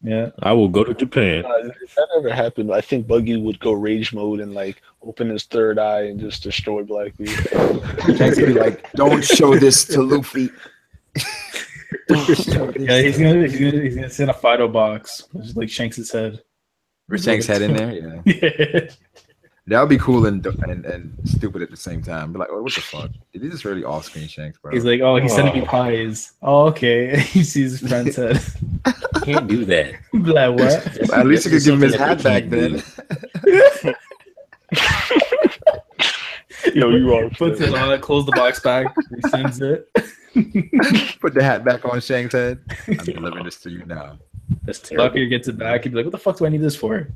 Yeah, I will go to Japan. If that ever happened, I think Buggy would go rage mode and like open his third eye and just destroy Blackbeard. Shanks would be like, "Don't show this to Luffy." Yeah, he's gonna send a Fido box, which is like Shanks' head. With Shanks' head in there, yeah. Yeah. That would be cool and stupid at the same time. Be like, oh, what the fuck? Did he just really off-screen Shanks, bro? He's like, oh, he's sending me pies. Oh, okay. He sees his friend's head. Can't do that. Like, what? At least you could give him his hat back then. Yo, you are. Puts it on it, close the box back, resends it. Put the hat back on Shanks' head. I'm delivering this to you now. That's terrible. Blackbeard gets it back. He'd be like, what the fuck do I need this for?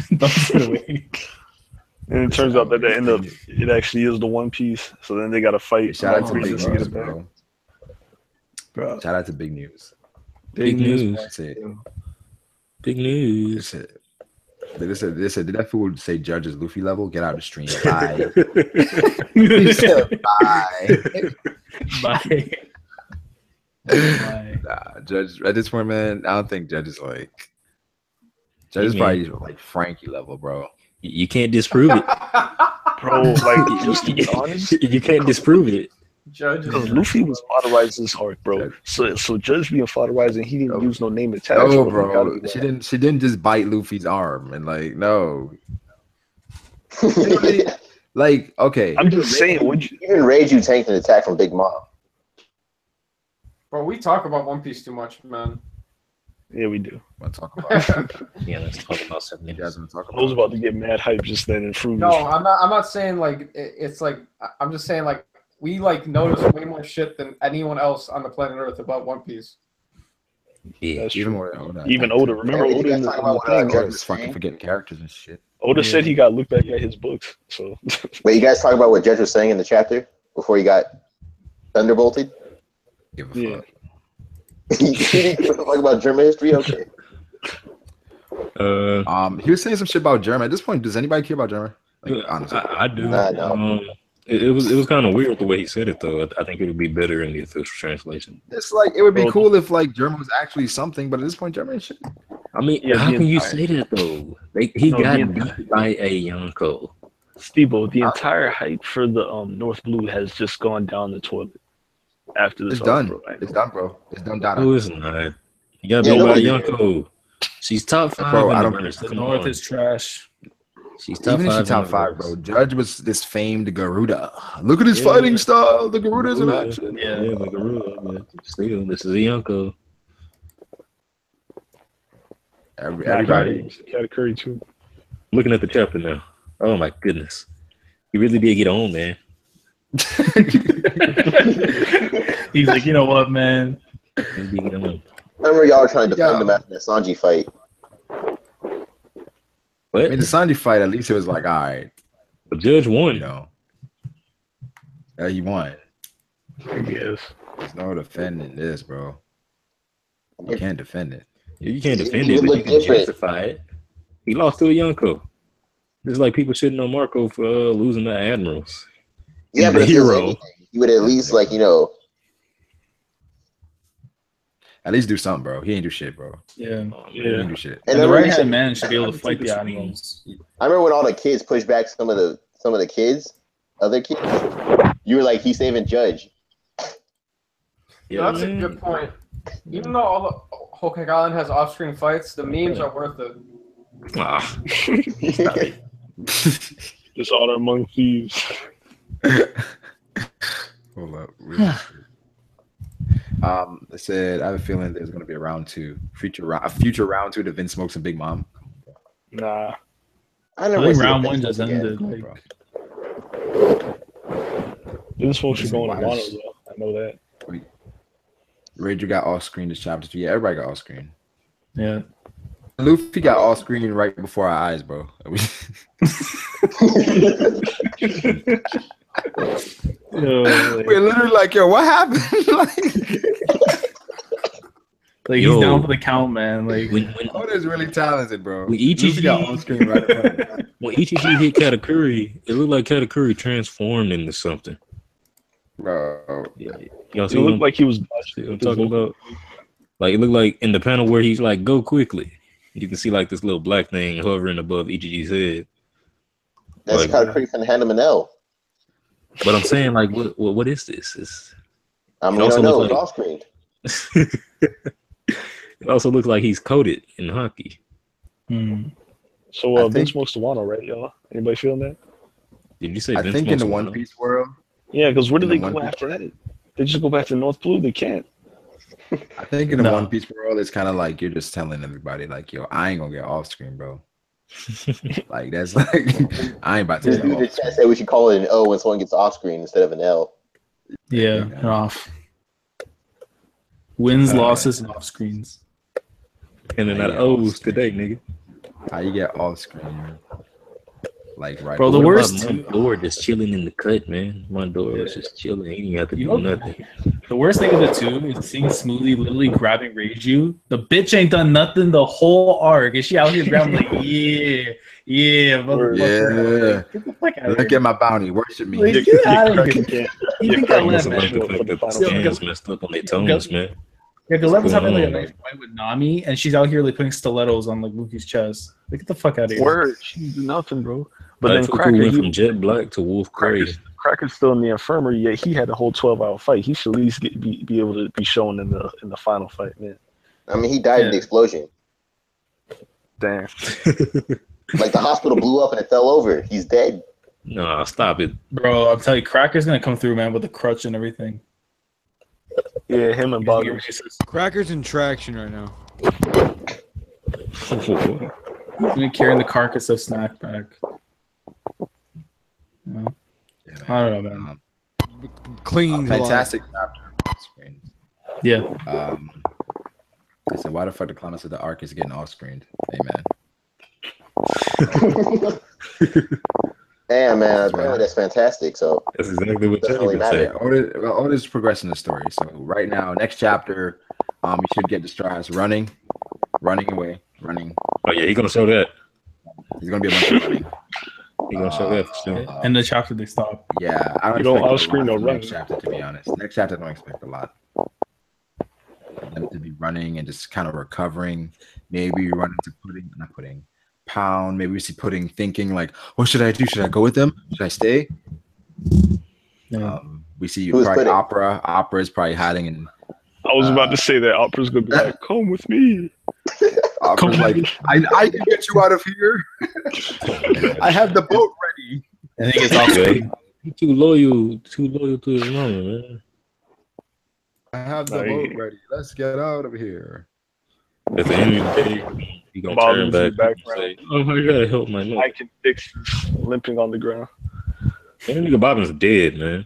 Don't put it away. And it turns out that they end up, it actually is the One Piece. So then they got to fight. Shout out to Big News, News, bro. Shout out to Big News. Big news. That's it. Big news. They said, did that fool say Judge is Luffy level? Get out of the stream. Bye. Bye. Bye. Nah, Judge, at this point, man, I don't think Judge is like. Judge is probably like Frankie level, bro. You can't disprove it. Bro, like, just to be honest, you can't disprove it. Judge Luffy was fodderizing his heart, bro. So Judge being fodderizing, he didn't use no name attached. No, bro. She didn't just bite Luffy's arm and like no. Like, okay. I'm just saying, even Rage you tanked an attack from Big Mom. Bro, we talk about One Piece too much, man. Yeah, we do. Want to talk about Yeah, let's talk about something. you guys want to talk I was about? about to get mad hype just then and fruit. No, I'm not saying like it's like I'm just saying like we like notice way more shit than anyone else on the planet Earth about One Piece. Yeah, That's Even true. more Oda. Even Oda. Remember Yeah, Oda you in guys the talk about thing? what, Just fucking forgetting characters and shit. Oda said he got looked back at his books. So Wait, you guys talk about what Judge was saying in the chapter before he got thunderbolted? Give a Yeah. You didn't give a fuck about German history? Okay. He was saying some shit about German. At this point, does anybody care about German? Like, honestly, I do. No. It was kind of weird the way he said it though. I think it would be better in the official translation. it's like it would be cool if like German was actually something, but at this point, German is shit. I mean, Yeah, how the can you entire- say that though? He No, got the beat by a Yonko. Steve-O, the entire hype for the North Blue has just gone down the toilet after this. It's done. Bro. It's done, bro. It's done. Done. Who is not? You got Yeah, beat by nobody- Yonko. She's top 5 Bro, in I the don't- verse. The Come North on. is trash. She's top Even if 5 she's top in the 5, verse. bro. Judge was this famed Garuda. Look at his Yeah. fighting style. The Garuda's in Garuda. action. Yeah, the Garuda. But still, this is a Yonko. Everybody. Cat Curry too. Looking at the chapter now. Oh my goodness. He really did get on, man. He's like, you know what, man? He did get on. Remember y'all were trying to defend him after that Sanji fight. What? I mean, the Sanji fight, at least it was like, all right, The judge won. you know. Yeah, he won. I guess. There's no defending this, bro. You can't defend it. You can't defend It it, but looked you can different. justify it. He lost to a Yonko. It's like people shitting on Marco for losing the Admirals. Yeah, He's but the if there's hero. anything, he would at least like At least do something, bro. He ain't do shit, bro. Yeah. He ain't do shit. And the right-hand man should be able to fight the animals. I remember when all the kids pushed back some of the kids, other kids. You were like, he's saving Judge. Yeah, that's a good point. Even though all the Hokage Island has off-screen fights, the memes are worth it. Dishonor among thieves. Hold up. They said I have a feeling there's going to be a round 2, future round 2 to Vinsmoke and Big Mom. Nah, I think round 1 just ended. Vinsmoke should go on Wano though. I know that. Wait. Ranger got off screen this chapter 2. Yeah, everybody got off screen. Yeah. Luffy got off screen right before our eyes, bro. We're literally like, yo, what happened? Like he's down for the count, man. Like Oda's really talented, bro. When Ichigo got on screen right when Ichigo hit Katakuri, it looked like Katakuri transformed into something. Bro, y'all see it looked like he was. what I'm talking about? Like it looked like in the panel where he's like, "Go quickly." You can see like this little black thing hovering above Ichigo's head. That's like, Katakuri from Hannah Manel. But I'm saying, like, what is this? I don't know. It's off screen. It also looks like he's coated in hockey. So Vinsmoke's the Wano, right, y'all? Anybody feeling that? Did you say? I think in the One Piece world. Yeah, because where do they go after that? They just go back to North Blue. They can't. I think in the One Piece world, it's kind of like you're just telling everybody, like, yo, I ain't gonna get off screen, bro. Like that's like I ain't about to. The chat said we should call it an O when someone gets off screen instead of an L. Yeah, and off. Wins, losses, and off screens. And then that O's today, nigga. How you get off screen? Like right. Bro, the worst. My door just chilling in the cut, man. My door was just chilling. He didn't have to do nothing. The worst thing of it too is seeing Smoothie literally grabbing Reiju. The bitch ain't done nothing the whole arc, and she out here grabbing like, yeah, motherfucker. Get the fuck out of Look here. at my bounty. Worship me. Like, get out of here. You think I Must let have man? like the fact that the scans messed up on their tones, man. Yeah, because Level's having like a nice fight with Nami, and she's out here like putting stilettos on like Luffy's chest. Like, get the fuck out of here. Word, she didn't do nothing, bro. But But then then Cracker went from Jet Black to Wolf Crazy. Cracker's still in the infirmary, yet he had a whole 12-hour fight. He should at least be able to be shown in the final fight, man. I mean, he died in the explosion. Damn. Like the hospital blew up and it fell over. He's dead. No, stop it. Bro, I'm telling you, Cracker's gonna come through, man, with a crutch and everything. Yeah, him and Boggle. Cracker's in traction right now. He's gonna carry the carcass of Snackback. No. I don't know, man. Clinging to Fantastic chapter. Yeah. I said, why the fuck the climax of the arc is getting off screened? Amen. Damn, man. Apparently that's fantastic. So That's exactly what doesn't really Taylor matter. said. All this is progressing the story. So right now, next chapter, you should get the stars running away. Oh yeah, he's gonna show that. He's gonna be a bunch of running. He's gonna show that for sure. And the chapter they stop. Yeah, I You don't don't expect off-screen a lot no from next running. chapter, to be honest. Next chapter, I don't expect a lot. Them to be running and just kind of recovering. Maybe run into Pound. Maybe we see Pudding thinking like, what should I do? Should I go with them? Should I stay? Yeah. We see Who's probably Pudding? Opera. Opera is probably hiding in. I was about to say that Opera's gonna be like, "Come with me." Opera's like, I can get you out of here. I have the boat ready. I think it's off screen. He's too loyal to his mama, man. I have the boat ready. Let's get out of here. At the end of the day, he gonna Bob turn is in the back and background. say, "Oh, I gotta help my mom." I can fix this. Limping on the ground. That nigga Bobbin's dead, man.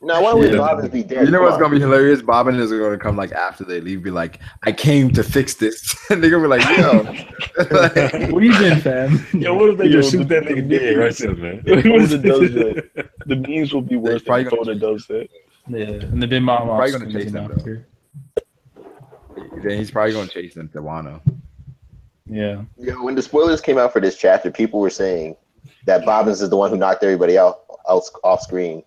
Now, why would Bobbins be dead? You know Come what's on. gonna be hilarious? Bobbin is gonna come like after they leave, be like, "I came to fix this," and they're gonna be like, "Yo, Where you been, fam? Yo, what if they Yo, just shoot the- that nigga dead right there, man? If Oda does that, the memes will be worse probably than if Oda does that. Yeah, and the big mom Probably off gonna screen chase them, doesn't though. appear. Then he's probably gonna chase them to Wano." Yeah. Yo, when the spoilers came out for this chapter, people were saying that Bobbins is the one who knocked everybody out off screen.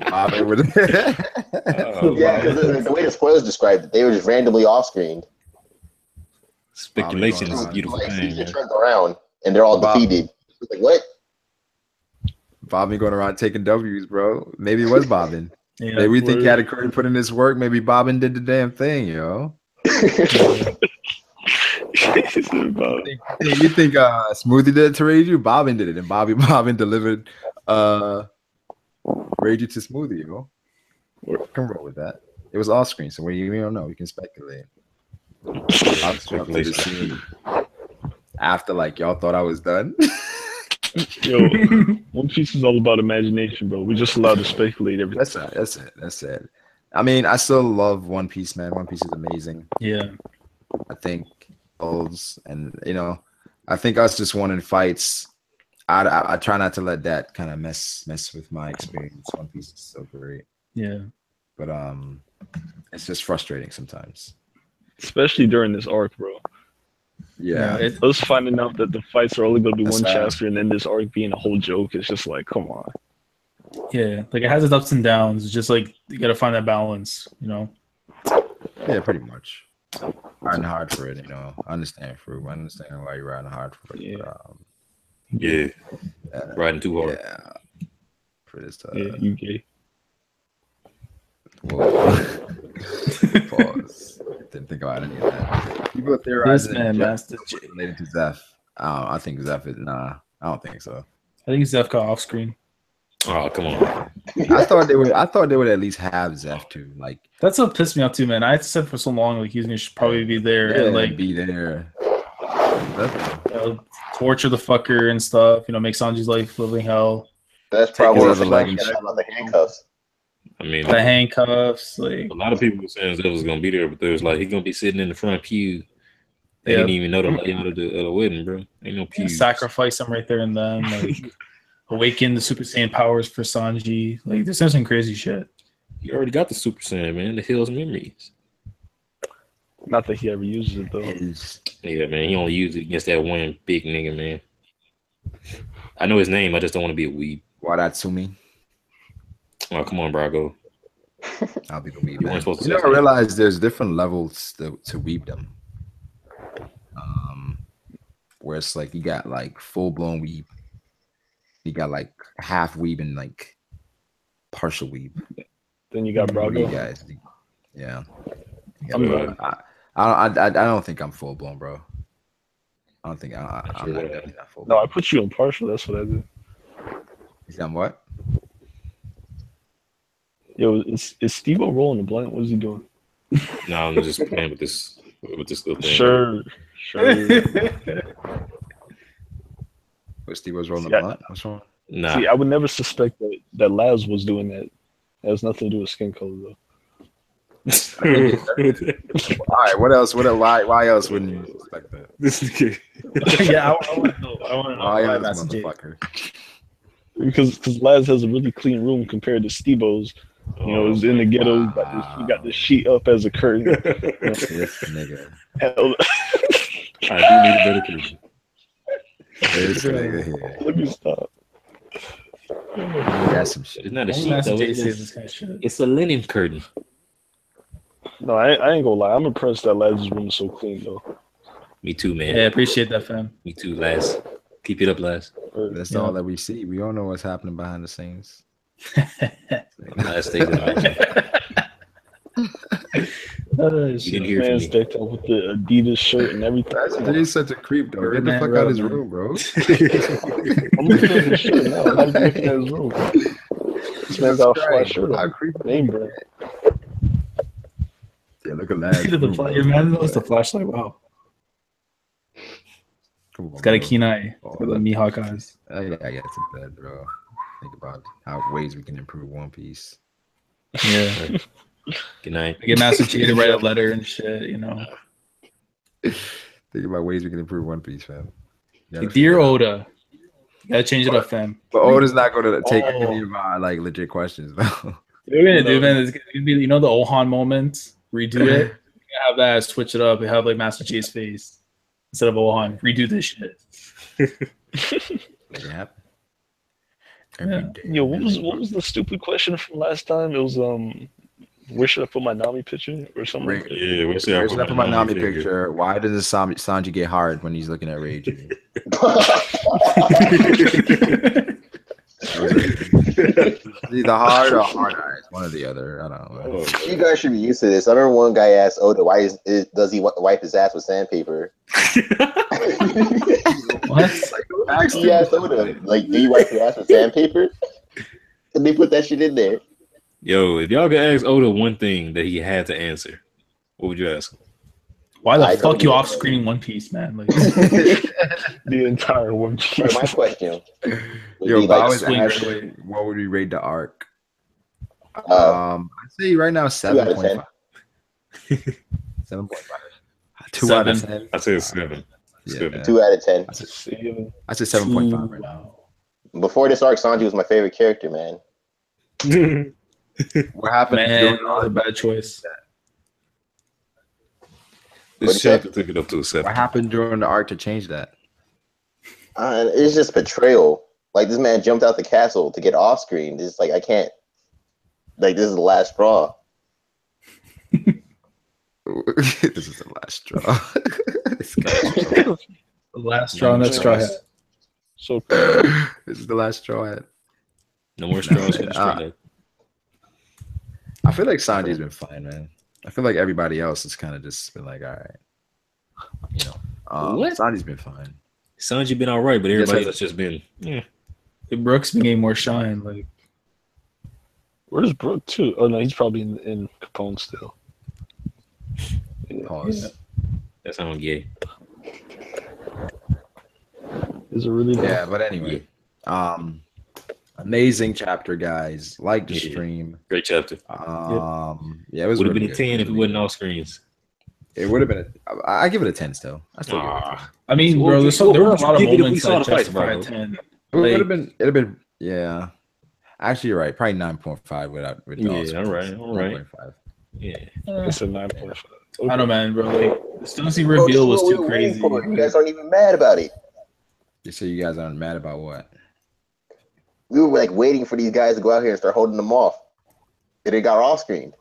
Bobbing with Yeah, because the way the spoilers described it, they were just randomly off-screened. Speculation is a beautiful Like thing. season turns around and they're all defeated. It's like what? Bobbing going around taking W's, bro. Maybe it was Bobbin. Yeah, Maybe we think he had a career put in this work. Maybe Bobbin did the damn thing, yo. You think Smoothie did it to Reiju? Bobbin did it, and Bobbin delivered Reiju to Smoothie, yo. I can roll with that. It was off screen, so we don't know. We can speculate. After like y'all thought I was done. Yo, One Piece is all about imagination, bro. We just allowed to speculate everything. That's it. I mean, I still love One Piece, man. One Piece is amazing. Yeah. I think and I think us just winning fights. I try not to let that kind of mess with my experience. One Piece is so great. Yeah. But it's just frustrating sometimes. Especially during this arc, bro. Yeah. Us finding out that the fights are only going to be That's one sad. chapter and then this arc being a whole joke, it's just like, come on. Yeah. Like it has its ups and downs. It's just like you gotta find that balance, Yeah, pretty much. Riding hard for it, I understand Fruit. I understand why you're riding hard for it. Yeah. But, Riding too hard. Yeah. For this Yeah, you gay. Whoa. Pause. Didn't think about any of that. People theorizing This man, Master J. related to Zeph. I think Zeph is I don't think so. I think Zeph got off screen. Oh, come on. I thought they would at least have Zeph too. Like That's what pissed me off too, man. I said for so long like he's gonna probably be there and like be there. torture the fucker and stuff, make Sanji's life living hell. That's probably his the other leg and shit. about the handcuffs. I mean, The handcuffs, like a lot of people were saying Zeph was gonna be there, but there's like he's gonna be sitting in the front pew. They Yeah. didn't even know the layout of the wedding, bro. Ain't no pew. sacrifice him right there and then, like awaken the Super Saiyan powers for Sanji. Like there's some crazy shit. You already got the Super Saiyan, man. The Hill's memories. Not that he ever uses it, though. Yeah, man. He only used it against that one big nigga, man. I know his name. I just don't want to be a weeb. Wadatsumi. Oh, come on, Brago. I'll be the weeb. You weren't supposed to You say never that. realize there's different levels to weeb them. Where it's like you got like full blown weeb, you got like half weeb and like partial weeb. Then you got Brago. You guys, yeah. I'm I don't think I'm full blown, bro. I don't think I'm definitely not full No, blown. I put you on partial. That's what I did. He's on what? Yo, is Steve-O rolling the blunt? What is he doing? No, I'm just playing with this little thing. Sure. What Steve was rolling Yeah. the blunt? What's wrong? Nah. See, I would never suspect that Laz was doing that. It has nothing to do with skin color, though. All right, what else? Why else wouldn't you expect that? This nigga. Yeah, I want to know. I want to know Why why else, Master J. motherfucker? Because Laz has a really clean room compared to Steve-O's. Is in the ghetto. He got the sheet up as a curtain. This nigga. Hell, I do need a better picture. This nigga here. let me stop. He got some shit. It's not a Why sheet, Master though. J It's, says just, this kind of shit? it's a linen curtain. No, I ain't gonna lie. I'm impressed that Laz's room is so clean, though. Me too, man. Yeah, appreciate that, fam. Me too, Laz. Keep it up, Laz. That's all that we see. We don't know what's happening behind the scenes. Laz stays in the You didn't hear from Man's me. decked out with the Adidas shirt and everything. Jay's such a creep, though. Get the fuck out of his room, bro. I'm looking at his shirt now. I'm not even looking at his room. This man's got a fly shirt How on. creepy. Name brand. Yeah, look at that. Your man knows the flashlight. Wow, it's got a keen eye. Oh, With the Mihawk eyes. I gotta get to bed, bro. Think about how ways we can improve One Piece. Yeah, Good night. I get Master J to write a letter and shit. Think about ways we can improve One Piece, fam. Dear Oda, you gotta change it up, fam. But Oda's not gonna take any of our like legit questions, though. What we're gonna do, man, is gonna be the Ohan moment. Redo it. Have that. Switch it up. We have like Master J's face instead of Ohan. Redo this shit. Make it happen. Yeah. day. Yo, what was the stupid question from last time? It was where should I put my Nami picture or something? Like that? Yeah, Where's that for my Nami picture? Why does Sanji get hard when he's looking at Reiju? Either hard or hard eyes, one or the other. I don't know. You guys should be used to this. I remember one guy asked Oda, "Why does he wipe his ass with sandpaper?" What? He asked Oda, "Like, do you wipe your ass with sandpaper?" And they put that shit in there. Yo, if y'all could ask Oda one thing that he had to answer, what would you ask him? Why the fuck you off screening One Piece, man? Like, The entire One Piece. My question. Yo, like, I was actually, what would we rate the arc? Uh, I'd say right now 7.5. 7.5. 2 out of 10. I say 7. Yeah. 2 out of 10. I said 7.5 right now. Before this arc, Sanji was my favorite character, man. What happened? man, that was a bad choice. This chapter took it up to a 7. What happened during the arc to change that? It's just betrayal. Like, this man jumped out the castle to get off screen. It's like, I can't. Like, this is the last straw. This is the last straw. The last straw in that straw hat. So this is the last straw hat. No more straws for the straw hat. I feel like Sanji's been fine, man. I feel like everybody else has kind of just been like, all right. You know, What? Sanji's been fine. Sanji been all right, but everybody else just been, yeah. Brooks been getting more shine. Like, where's Brook too? Oh no, he's probably in Capone still. Pause. Yeah. That sounds gay. Is it really? Yeah, but anyway, amazing chapter, guys. Like the stream. Great chapter. Yeah, it was would have really been a good. 10 if it wasn't off screens. It would have been. I give it a 10 still. I still give it a 10. I mean, Well, bro, there were a lot of give it if we moments saw that the fight, justify bro. 10. It would have been. It'd have been. Yeah. Actually, you're right. Probably 9.5 with Yeah, dogs. all right. 9.5. Yeah. It's a 9.5. I don't know, man, bro. Like, the Stussy reveal was too crazy. You guys aren't even mad about it. You say you guys aren't mad about what? We were like waiting for these guys to go out here and start holding them off. And they got off screen.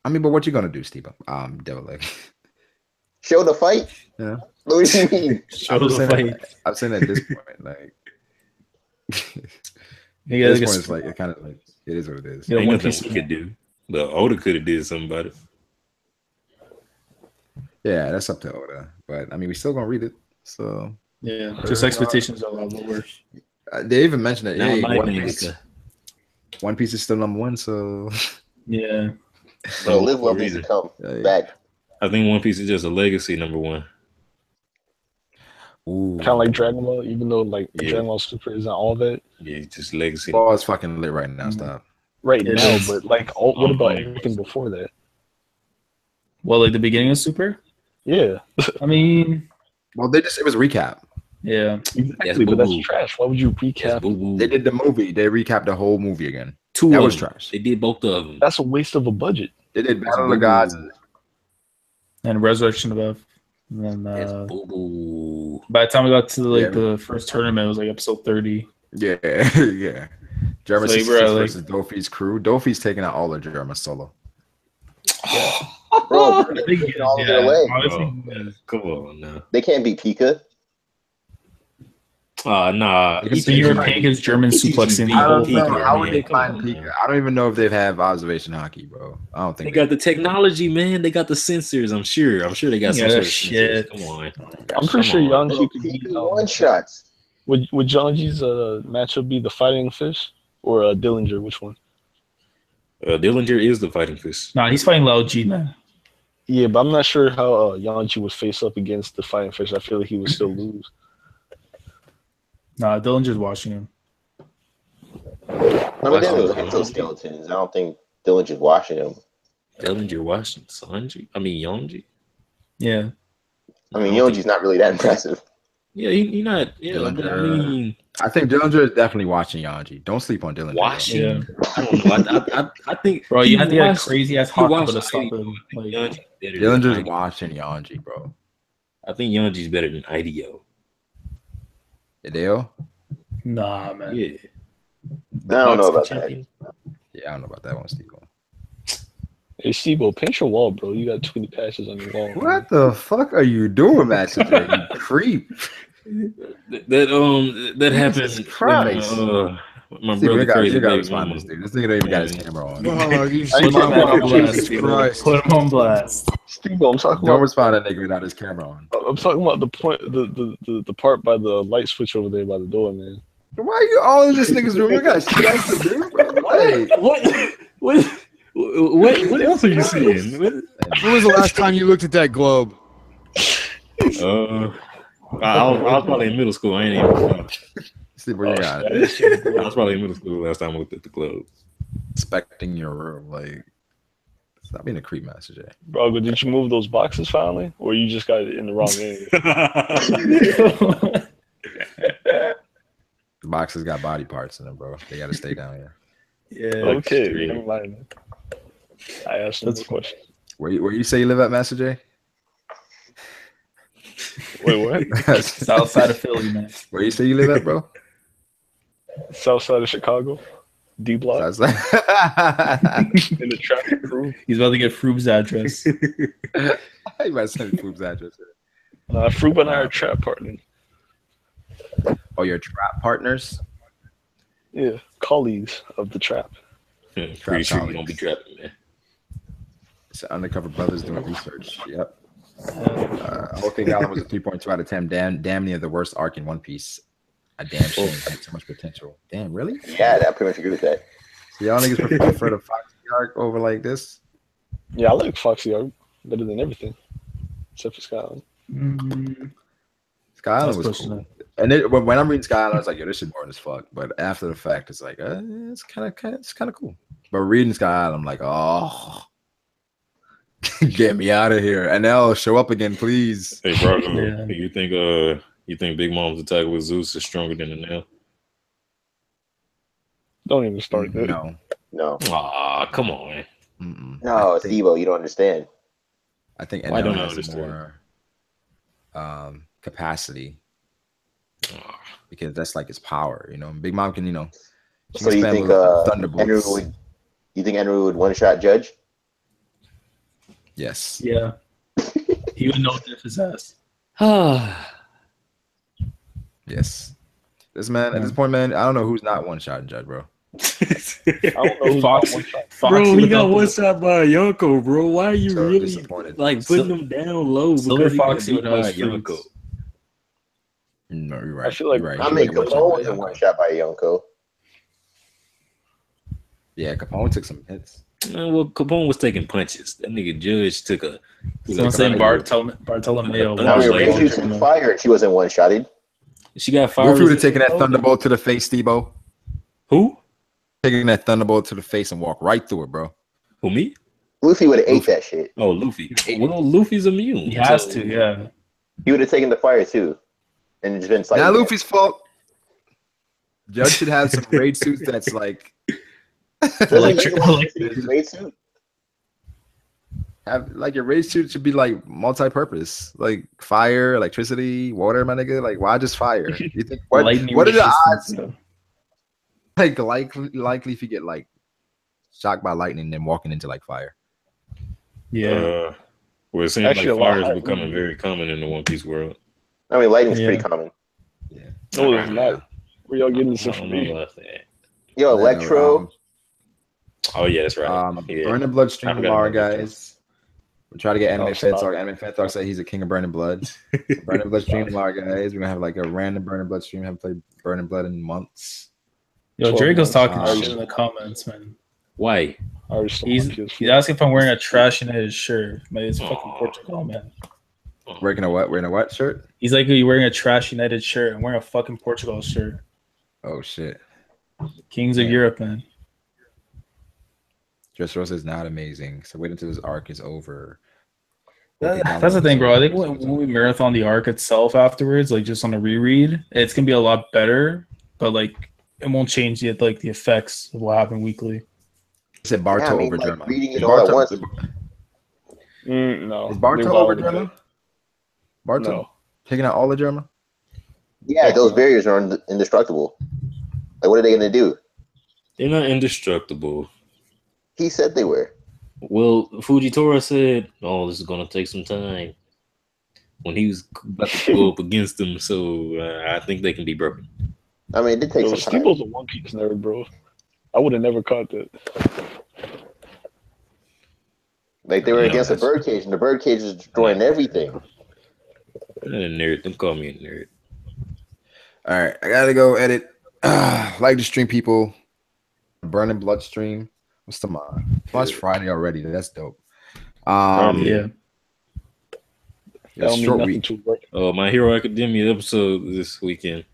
I mean, but what you gonna do, Steve? Devil Leg. Show the fight. Yeah. What do you mean? Show the fight. I'm saying at this point, like, Yeah, this point, it's like it kind of like it is what it is. Yeah, Ain't One nothing Piece we could do. But Oda could have did something about it. Yeah, that's up to Oda. But I mean, we still gonna read it. So Yeah, just expectations are a lot lower. they even mentioned it. Now Hey, my One thing Piece, is One Piece is still number 1. So Yeah. So Live Love needs to come back. I think One Piece is just a legacy number 1. ooh, Kind of like Dragon Ball, even though like Yeah. Dragon Ball Super isn't all that Yeah, just legacy. ball is fucking lit right now. Stop. right It now. is. But like, what about everything before that? Well, like the beginning of Super? Yeah, I mean, Well, it was a recap. yeah. exactly. But that's boo-boo. trash. Why would you recap? Boo-boo. They did the movie. They recapped the whole movie again. 2 That of was them. trash. They did both of them. That's a waste of a budget. They did Battle of the Gods. And Resurrection Above. And then It's boo-boo. by the time we got to like Yeah. the first tournament, it was like episode 30. Yeah, yeah. German So, 66 bro, like- versus Dofi's crew. Dofi's taking out all the German solo. Bro, I think, taking all of their legs. honestly, Oh, come on now. They can't beat Pika. Nah. the European is German suplexing. I don't Pika, know. How would man. they Come find on, Pika? man. I don't even know if they have observation hockey, bro. I don't They think got the technology, man. They got the sensors. I'm sure they got some Yeah, sort of shit. sensors. Come on. I'm pretty sure Come on. Yanji could beat. Pika one shots. Would Yanji's matchup be the Fighting Fish or Dillinger? Which one? Dillinger is the fighting fish. Nah, he's fighting Lao G now. Yeah, but I'm not sure how Yanji would face up against the Fighting Fish. I feel like he would still lose. Nah, Dillinger's watching him. I mean, those exoskeletons. I don't think Dillinger's washing them. Dillinger watching Sanji. I mean Yonji. Yeah. I mean, Yonji's not really that impressive. Yeah, he not. Yeah, but I mean, I think Dillinger is definitely watching Yanji. Don't sleep on Dillinger. watching. Yeah. I don't know. I think, Bro, you have to get a watched- crazy ass he hawk watched to stop Heidi. him. Like, Yonji better than Dillinger's Heidi. watching Yanji, bro. I think Yonji's better than IDO. Hideo? Nah, man. Yeah. I don't know Boxing about champion. Yeah, I don't know about that one, Steve. Hey, Steve, pinch your wall, bro. You got too many patches on your wall. What the fuck are you doing, Master J? You creep. That happened Jesus when my Steve, brother you crazy gotta baby respond mama. to this dude. This nigga don't even got his camera on. Oh, you I see ain't my talking about mom, blast, Jesus Steve. Christ. Put him on blast. Steve, I'm talking Don't about. respond to that nigga without his camera on. I'm talking about the point, the part by the light switch over there by the door, man. Why are you all in this nigga's room? You got shit else to do, bro. Like, What else are you seeing? When was the last time you looked at that globe? I was probably in middle school. I ain't even. Steve, where you got it? I was probably in middle school last time I looked at the globe. Inspecting your room, like, stop being a creep, Master J. Brago, did you move those boxes finally, or you just got it in the wrong area? The boxes got body parts in them, bro. They gotta stay down here. Yeah. Okay, Extreme. never mind. I asked some more questions. Where you say you live at, Master J? Wait, what? South side of Philly, man. Where you say you live at, bro? South side of Chicago, D block, That's like in the traffic crew. He's about to get Froob's address. you might send Foob's address. Froob and I are trap partners. Oh, your trap partners? Yeah, colleagues of the trap. Pretty sure you gonna be trapping, man. It's undercover brothers doing research. Yep. Whole King Island was a 3.2 out of 10. Damn near the worst arc in One Piece. A damn shame. Had so much potential. Damn, really? Yeah, I pretty much agree with that. So y'all niggas prefer the Foxy arc over like this? Yeah, I like Foxy art better than everything, except for Scotland. Sky Island That's was pushing cool. it. And when I'm reading Sky Island, I was like, yo, this shit boring as fuck. But after the fact, it's like, it's kind of cool. But reading Sky Island, I'm like, oh, get me out of here. And now show up again, please. Hey, bro, Yeah. you think Big Mom's attack with Zeus is stronger than the nail? Don't even start there. No, Aw, come on, man. no, Steve-O, you don't understand. I think Why don't I NL has understand? more capacity because that's like his power, you know. Big Mom can, she So can you spam think with Enru would one-shot Judge? Yes. Yeah. He would know diff his ass. Yes. This man, at this point, man, I don't know who's not one-shot Judge, bro. I don't know who's Fox- not one shot. Bro, Foxy he with got the- one shot by a Yonko, bro. Why are you So really disappointed. like putting him down low? Silver Because he got Foxy beat would by have a his Yonko. freaks. No, you're right. I feel like- you're right. I He mean, really Capone one-shot wasn't Yonko. one-shot by Yonko. Yeah, Capone took some hits. Well, Capone was taking punches. That nigga Judge took a. So I'm saying Bartolomeo. I I mean, like- Rangers took fire and she wasn't one-shotted. She got fired. Luffy would have taken that Thunderbolt to the face, Steve-O. Who? Taking that Thunderbolt to the face and walk right through it, bro. Who, me? Luffy would have ate that shit. Oh, Luffy. Well, Luffy's immune. He has so- to, yeah. He would have taken the fire too, and just been like. Not Luffy's fault. Judge should have some raid suits that's like like your raid suit should be like multi-purpose, like fire, electricity, water, my nigga. Like, why just fire? You think what are the odds? Like likely if you get like shocked by lightning and then walking into like fire. Yeah. Well, it seems Actually, like a lot fire is higher. becoming very common in the One Piece world. I mean, lightning's Yeah. pretty common. No, it's not. Where y'all getting this I don't know information? about that. Yo, Electro. Oh yeah, that's right. Yeah. Burning Bloodstream I forgot tomorrow, about that. guys. We try to get Anime Oh, Fan stop. Talk. Anime Fan Talk say he's a king of Burning Blood. Burning Bloodstream tomorrow, guys. We're gonna have like a random Burning Bloodstream. Haven't played Burning Blood in months. Yo, 12 Draco's months. talking Oh, shit in the comments, man. Why? I already stole He's my PS4. he's asking if I'm wearing a trash United shirt. Man, it's fucking Portugal, man. Wearing a what? Wearing a what shirt? He's like, you're wearing a trash United shirt. I'm wearing a fucking Portugal shirt. Oh shit. Kings of Europe, man. Dressrosa is not amazing. So wait until this arc is over. That's the thing, bro. I think when we marathon the arc itself afterwards, like just on a reread, it's gonna be a lot better. But like, it won't change the effects of what happened weekly. I said Barto Yeah, I mean, over like, Germa. reading it Is all at Barto- once. No. Is Barto They over violated Germa? Barto No. taking out all the Germa? Yeah, those barriers are indestructible. Like, what are they gonna do? They're not indestructible. He said they were. Well, Fujitora said, "Oh, this is gonna take some time." When he was about to go up against them, so I think they can be broken. I mean, it did take Bro, some time. Steve-O's a One Piece nerd, bro. I would have never caught that. Like, they were against the birdcage, and the birdcage is destroying everything. I'm a nerd. Don't call me a nerd. All right, I gotta go edit. Like the stream, people. Burning Blood stream. What's tomorrow? It's Friday already. That's dope. Yeah. That don't mean short nothing week. to work. Oh, My Hero Academia episode this weekend.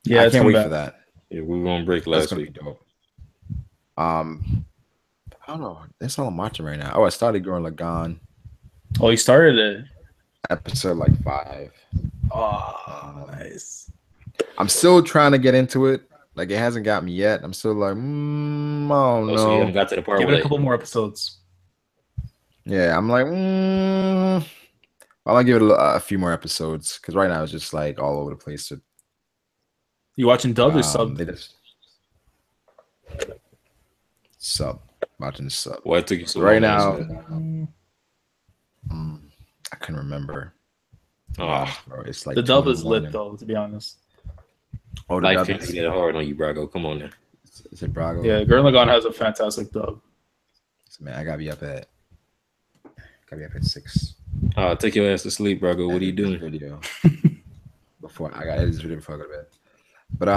Yeah, I it's can't coming wait back. for that. Yeah, we were on break That's last gonna week. be dope. I don't know. That's all I'm watching right now. Oh, I started Gurren Lagann, Oh, you started it. episode like 5. Oh, nice. I'm still trying to get into it. Like, it hasn't got me yet. I'm still like, oh Oh, so you haven't no. got to the part Give where it a couple more episodes. Yeah, I'm like, I'm gonna give it a few more episodes because right now it's just like all over the place. So, You watching dub or sub? they just watching the sub. why it took you so Right long? now, I couldn't remember. Oh, Bro, it's like The dub 2 in is the lit morning. though, to be honest. Oh, the life dub can't is, be that hard on you, Brago. Come on now. is it Brago? Yeah, Gurren Lagann has a fantastic dub. Man, I gotta be up at 6. Take your ass to sleep, Brago. What are you Edit this doing? Video before I got this video before I go to bed. But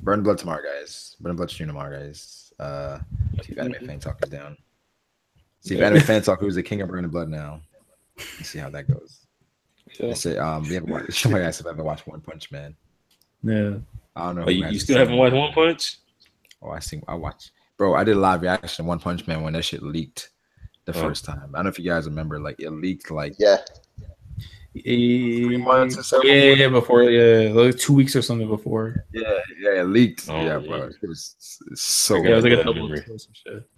Burn Blood tomorrow, guys. Burn Blood stream tomorrow, guys. See if Anime Fan Talk is down. See if Anime Fan Talk, who's the king of Burn Blood now. Let's see how that goes. Yeah. Let's say we haven't watched. Somebody asked if I ever watched One Punch Man. Yeah. I don't know. Oh, who you hasn't still seen haven't watched One Punch? Oh, I watched. Bro, I did a live reaction to One Punch Man when that shit leaked the first time. I don't know if you guys remember. Like, it leaked like Yeah. 3 months or so. Yeah, before, like 2 weeks or something before. Yeah, it leaked. Oh, yeah, yeah. bro. It was so I Yeah, it was good. like a bad double memory. episode or some shit.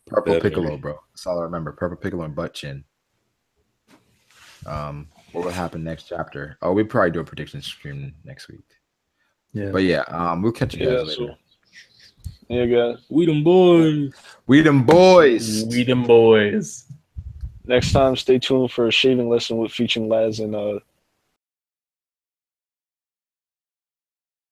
Purple bad Piccolo, memory. bro. That's all I remember. Purple Piccolo and Butt Chin. What will happen next chapter? Oh, we'll probably do a prediction stream next week. Yeah. But yeah, we'll catch you guys later. Yeah, guys. We them boys. We them boys. We them boys. Next time, stay tuned for a shaving lesson with featuring Laz and